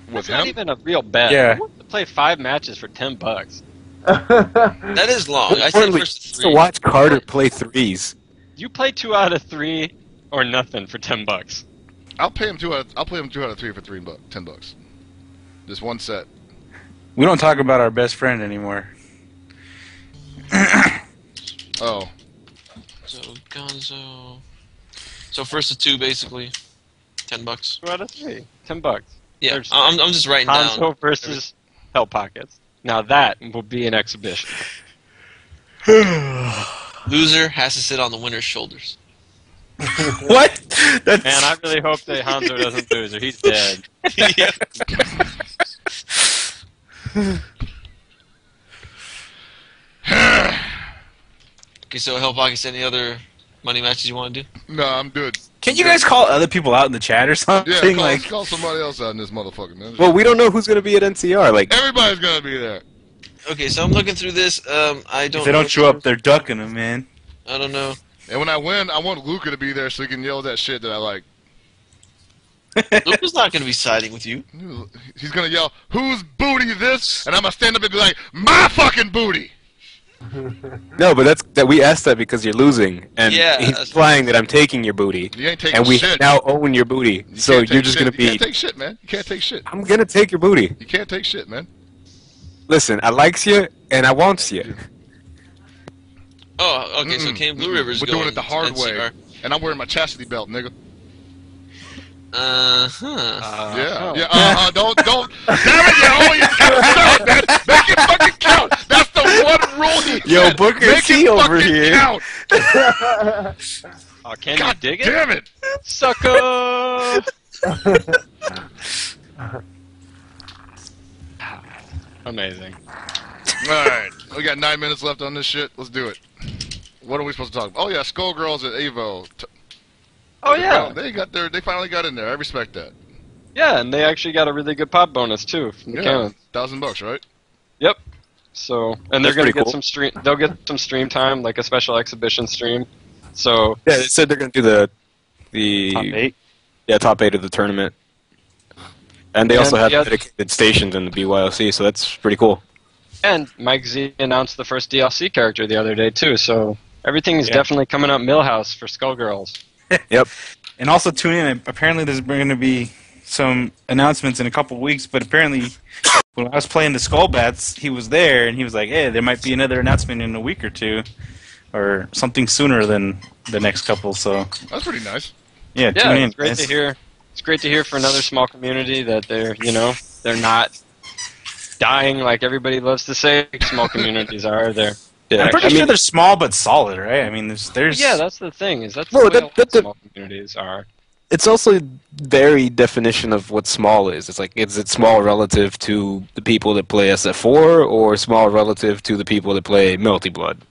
With That's not him? even a real bet. Yeah. Who wants to play 5 matches for $10? That is long. I said Importantly, first to just 3. to watch Carter play threes. You play 2 out of 3 or nothing for $10. I'll play him 2 out of 3 for $10. Just one set. We don't talk about our best friend anymore. Oh. So Gonzo. So first to 2, basically. $10. 2 out of 3. $10. Yeah, There's I'm just writing down. Hanzo versus Hell Pockets. Now that will be an exhibition. Loser has to sit on the winner's shoulders. What? That's... Man, I really hope that Hanzo doesn't lose or he's dead. Yeah. Okay, so Hell Pockets, any other money matches you want to do? No, I'm good. Can you guys call other people out in the chat or something? Yeah, call somebody else out in this motherfucker, man. Well, we don't know who's going to be at NCR. Like, Everybody's going to be there. Okay, so I'm looking through this. I don't. If they don't show up, they're ducking them, man. I don't know. And when I win, I want Luca to be there so he can yell that shit that I like. Luca's not going to be siding with you. He's going to yell, "Whose booty this?" And I'm going to stand up and be like, "My fucking booty!" no, but we asked that because you're losing, and Yeah, he's implying that I'm taking your booty, You ain't taking and we shit. now own your booty. You So can't you're take just shit. going to You be. can't take shit, man. You can't take shit. I'm going to take your booty. You can't take shit, man. Listen, I likes you and I wants you. Oh, okay, so Kane Blue River's We're going doing it the hard to way. NCR. And I'm wearing my chastity belt, nigga. Uh-huh. Yeah. Don't. Damn it, you always gotta start, man. Make it fucking count. That's the one rule he Yo, said. Booker Make T it over fucking here. Count. Oh, can God you dig it? damn it. Sucker! Amazing. Alright. We got 9 minutes left on this shit. Let's do it. What are we supposed to talk about? Oh, yeah, Skullgirls at AVO. Oh yeah, They finally got in there. I respect that. yeah, and they actually got a really good pop bonus too from the cannon. $1,000, right? Yep. So, and they're That's gonna pretty get cool. some stream. They'll get some stream time, like a special exhibition stream. So Yeah, they said they're going to do the Top 8. top 8 of the tournament, and they also have yeah. dedicated stations in the BYOC, so that's pretty cool. And Mike Z announced the first DLC character the other day too. So everything's definitely coming up Millhouse for Skullgirls. Yep. And also tune in. Apparently, there's going to be some announcements in a couple weeks. But apparently, when I was playing the Skull Bats, he was there, and he was like, "Hey, there might be another announcement in a week or two, or something sooner than the next couple." So That's pretty nice. yeah, Yeah, tune in. it's great guys. to hear. It's great to hear for another small community that they're not dying like everybody loves to say small communities are. They're I'm pretty sure they're small but solid, right? I mean, there's yeah, that's the thing. Is that's Well, the way that- a lot of that- small communities are. It's also very definition of what small is. It's like, is it small relative to the people that play SF4, or small relative to the people that play Melty Blood?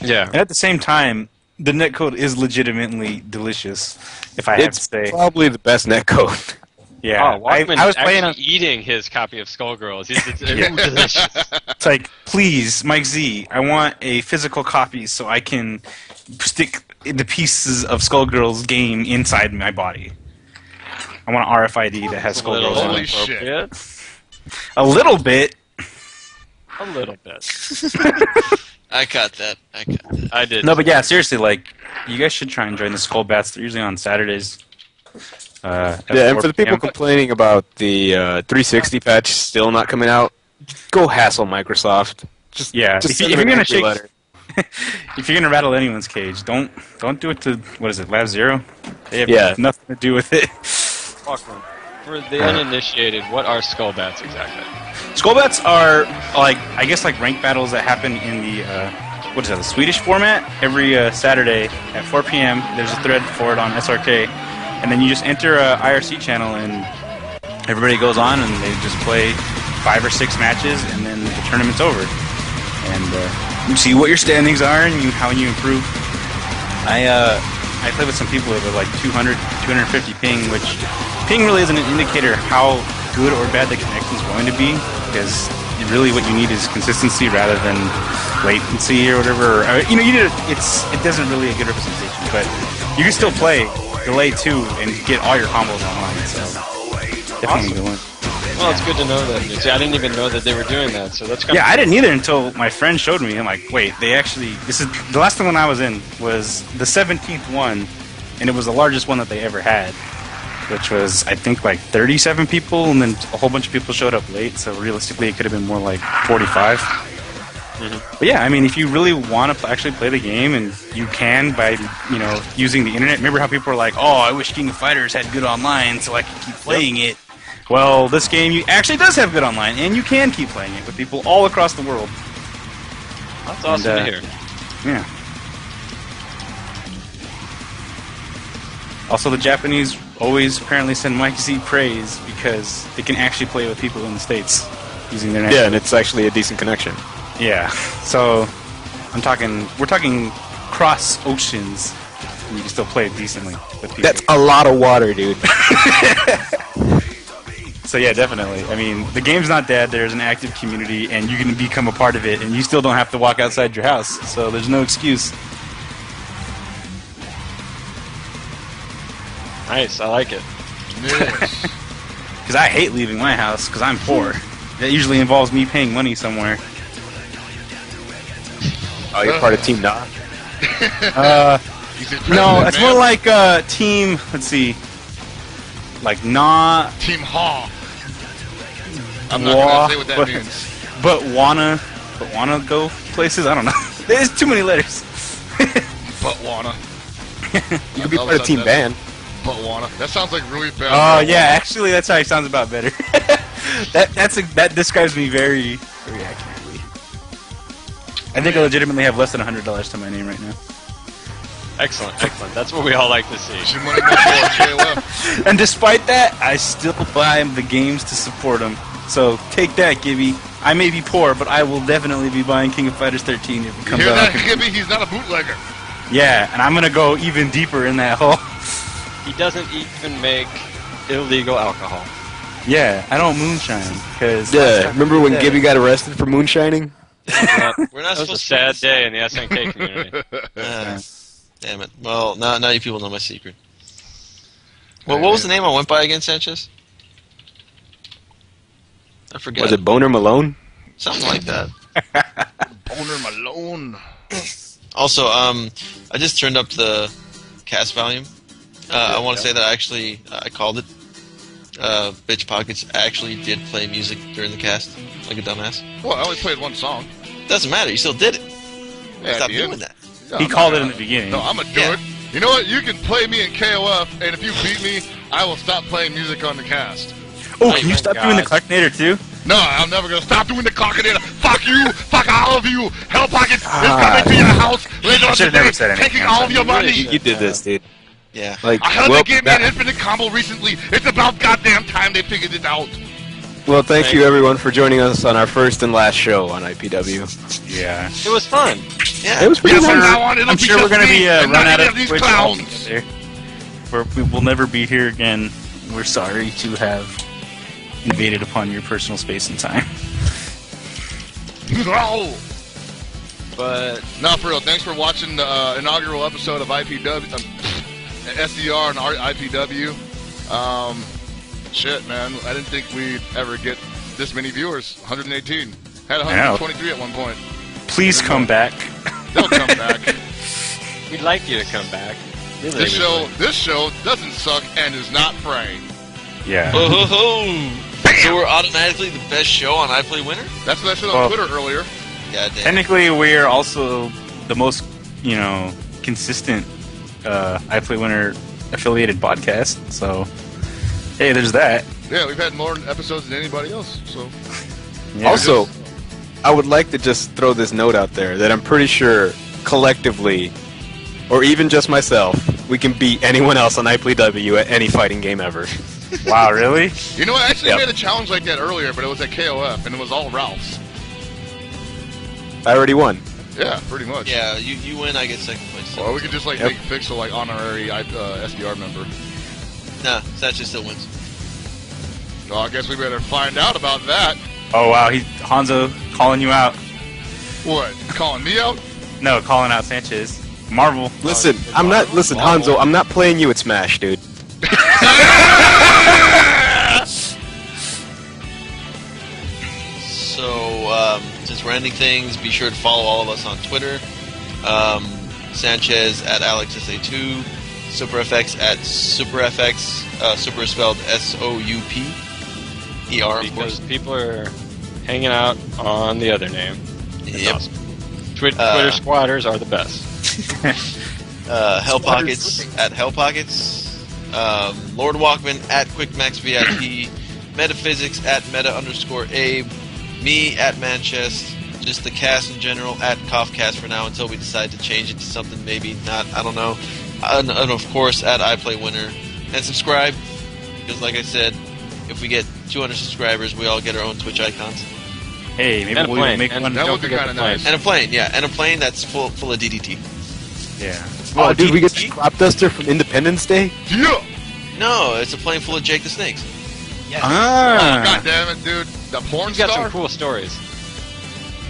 Yeah. And at the same time, the netcode is legitimately delicious, if I have to It's say. probably the best netcode. Yeah, Oh, Walkman I was playing on. eating his copy of Skullgirls. It's delicious. It's like, please, Mike Z, I want a physical copy so I can stick the pieces of Skullgirls game inside my body. I want an RFID that has A little Skullgirls on Holy it. shit. inappropriate. A little bit. A little bit. I caught that. I did. No, but yeah, seriously, like, you guys should try and join the Skull Bats. They're usually on Saturdays. At Yeah, and 4 for the people p.m. complaining about the 360 patch still not coming out, go hassle Microsoft. Just Yeah, just if send you're them an gonna angry shake, letter. if you're gonna rattle anyone's cage, don't do it to what is it, Lab Zero? They have Yeah. nothing to do with it. Walkman. For the uninitiated, what are Skullbats exactly? Skullbats are like, I guess, like ranked battles that happen in the what is that, the Swedish format? Every Saturday at 4 p.m. There's a thread for it on SRK, and then you just enter a IRC channel and everybody goes on and they just play 5 or 6 matches, and then the tournament's over. And you see what your standings are and how you improve. I play with some people that are like 200, 250 ping, which ping really isn't an indicator how good or bad the connection is going to be, because really what you need is consistency rather than latency or whatever. You need it doesn't really a good representation, but you can still play delay too and get all your combos online. So definitely good one. Well, it's good to know that. See, I didn't even know that they were doing that, so that's kind of I didn't either until my friend showed me. I'm like, wait, they actually... This is the last one I was in was the 17th one, and it was the largest one that they ever had, which was, I think, like 37 people, and then a whole bunch of people showed up late, so realistically it could have been more like 45. But yeah, I mean, if you really want to actually play the game, and you can by, using the internet. Remember how people were like, oh, I wish King of Fighters had good online so I could keep playing it. Well, this game actually does have good online, and you can keep playing it with people all across the world. That's awesome to hear. Yeah. Also, the Japanese always apparently send Mike Z praise because they can actually play with people in the States using their network. Yeah, and it's actually a decent connection. Yeah. So, we're talking cross oceans, and you can still play it decently with people. That's a lot of water, dude. So yeah, definitely. I mean, the game's not dead. There's an active community, and you can become a part of it, and you still don't have to walk outside your house. So there's no excuse. Nice, I like it. Because I hate leaving my house because I'm poor. That usually involves me paying money somewhere. Oh, you're part of Team Nah? No, it's more like Team. Let's see. Like Team Haw. I'm not gonna say what that means. But wanna go places? I don't know. There's too many letters. But wanna. You could be part of Team Band. But wanna. That sounds like really bad. Oh yeah, actually that's how it sounds about better. that describes me very, very accurately. I think I legitimately have less than $100 to my name right now. Excellent. That's what we all like to see. And despite that, I still buy the games to support them. So take that, Gibby. I may be poor, but I will definitely be buying King of Fighters 13 if it comes out. You hear that, Gibby? He's not a bootlegger. Yeah, and I'm gonna go even deeper in that hole. He doesn't even make illegal alcohol. Yeah, I don't moonshine because. Yeah, remember when Gibby got arrested for moonshining? We're not That was a supposed sad to. day in the SNK community. Damn it. Well, now you people know my secret. Well, what was the name I went by again, Sanchez? I forget. Was it Boner Malone? Something like that. Boner Malone. Also, I just turned up the cast volume. I want to say that I called it. Bitch Pockets actually did play music during the cast, like a dumbass. Well, I only played one song. Doesn't matter. You still did it. Yeah, Stop doing that. No, He called it in the beginning. No, I'm gonna do it. You know what? You can play me in KOF, and if you beat me, I will stop playing music on the cast. Oh, can you stop doing the Clarkinator too? No, I'm never gonna stop doing the Clarkinator. Fuck you! Fuck all of you! Hell Pockets is coming to your house later on today, taking all of your money. You did this, dude. Yeah. Like, I heard they gave me an infinite combo recently. It's about goddamn time they figured it out. Well, thank you everyone for joining us on our first and last show on IPW. Yeah. It was fun. Yeah. It was pretty Yes, from nice. now on, it'll I'm be sure we're just going to me be and run not out any of these Twitch clowns. there. We will never be here again. We're sorry to have invaded upon your personal space and time. No. But No, for real. Thanks for watching the inaugural episode of IPW, SDR and IPW. Shit, man. I didn't think we'd ever get this many viewers. 118. Had 123 at one point. Please come back. They'll come back. we'd like you to come back. Really, This show doesn't suck and is not fraying. Yeah. So we're automatically the best show on IPLAYWINNER? That's what I said on Twitter earlier. God damn. Technically, we're also the most, consistent IPLAYWINNER affiliated podcast. So, hey, there's that. Yeah, we've had more episodes than anybody else. So. Yeah. Also, I would like to just throw this note out there that I'm pretty sure collectively, or even just myself, we can beat anyone else on IPLW at any fighting game ever. Wow, really? You know, I actually Yep. made a challenge like that earlier, but it was at KOF, and it was all Ralph's. I already won. Yeah, pretty much. Yeah, you win, I get second place. Or we could just like Yep. make Pixel like honorary SBR member. Nah, Sanchez still wins. Well, I guess we better find out about that. Oh wow, Hanzo calling you out. What? Calling me out? No, calling out Sanchez. Marvel. Listen, Hanzo, I'm not playing you at Smash, dude. So, since we're ending things, be sure to follow all of us on Twitter. Sanchez at AlexSA2, SuperFX at SuperFX, Super is spelled SOUPER, of course. Because people are hanging out on the other name. It's Yep. awesome. Twitter squatters are the best. Hell Pockets at Hell Pockets. Lord Walkman at QuickMaxVIP. Metaphysics at Meta_Abe. Me at Manchester. Just the cast in general at CoughCast for now until we decide to change it to something maybe not, I don't know. And of course at IPLAYWINNER. And subscribe, because like I said, if we get 200 subscribers, we all get our own Twitch icons. Hey, maybe And a we'll plane. make And one. That don't would be forget kind of the plane. nice. And a plane, yeah, and a plane that's full of DDT. Yeah. Oh, dude, we get the DDT? crop duster from Independence Day? Yeah! No, it's a plane full of Jake the Snakes. Oh, Ah. God damn it, dude. The porn You've got star? some cool stories.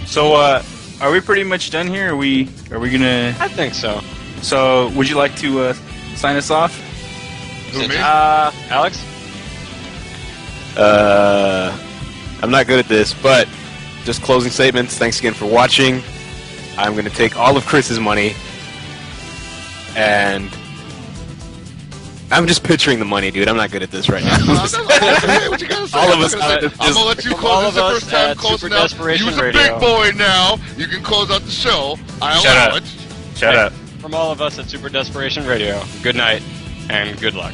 So, are we pretty much done here? Are we gonna? I think so. So, would you like to sign us off? Who, me? Alex? I'm not good at this, but just closing statements. Thanks again for watching. I'm going to take all of Chris's money, and I'm just picturing the money, dude. I'm not good at this right now. Hey, what you gotta say? All of I'm us gonna gotta say, I'm gonna let you From all close. This is of the us first time at close Super enough. Desperation You's a Radio. big boy now. You can close out the show. I Shut allow up. it. Shut up. From all of us at Super Desperation Radio, good night and good luck.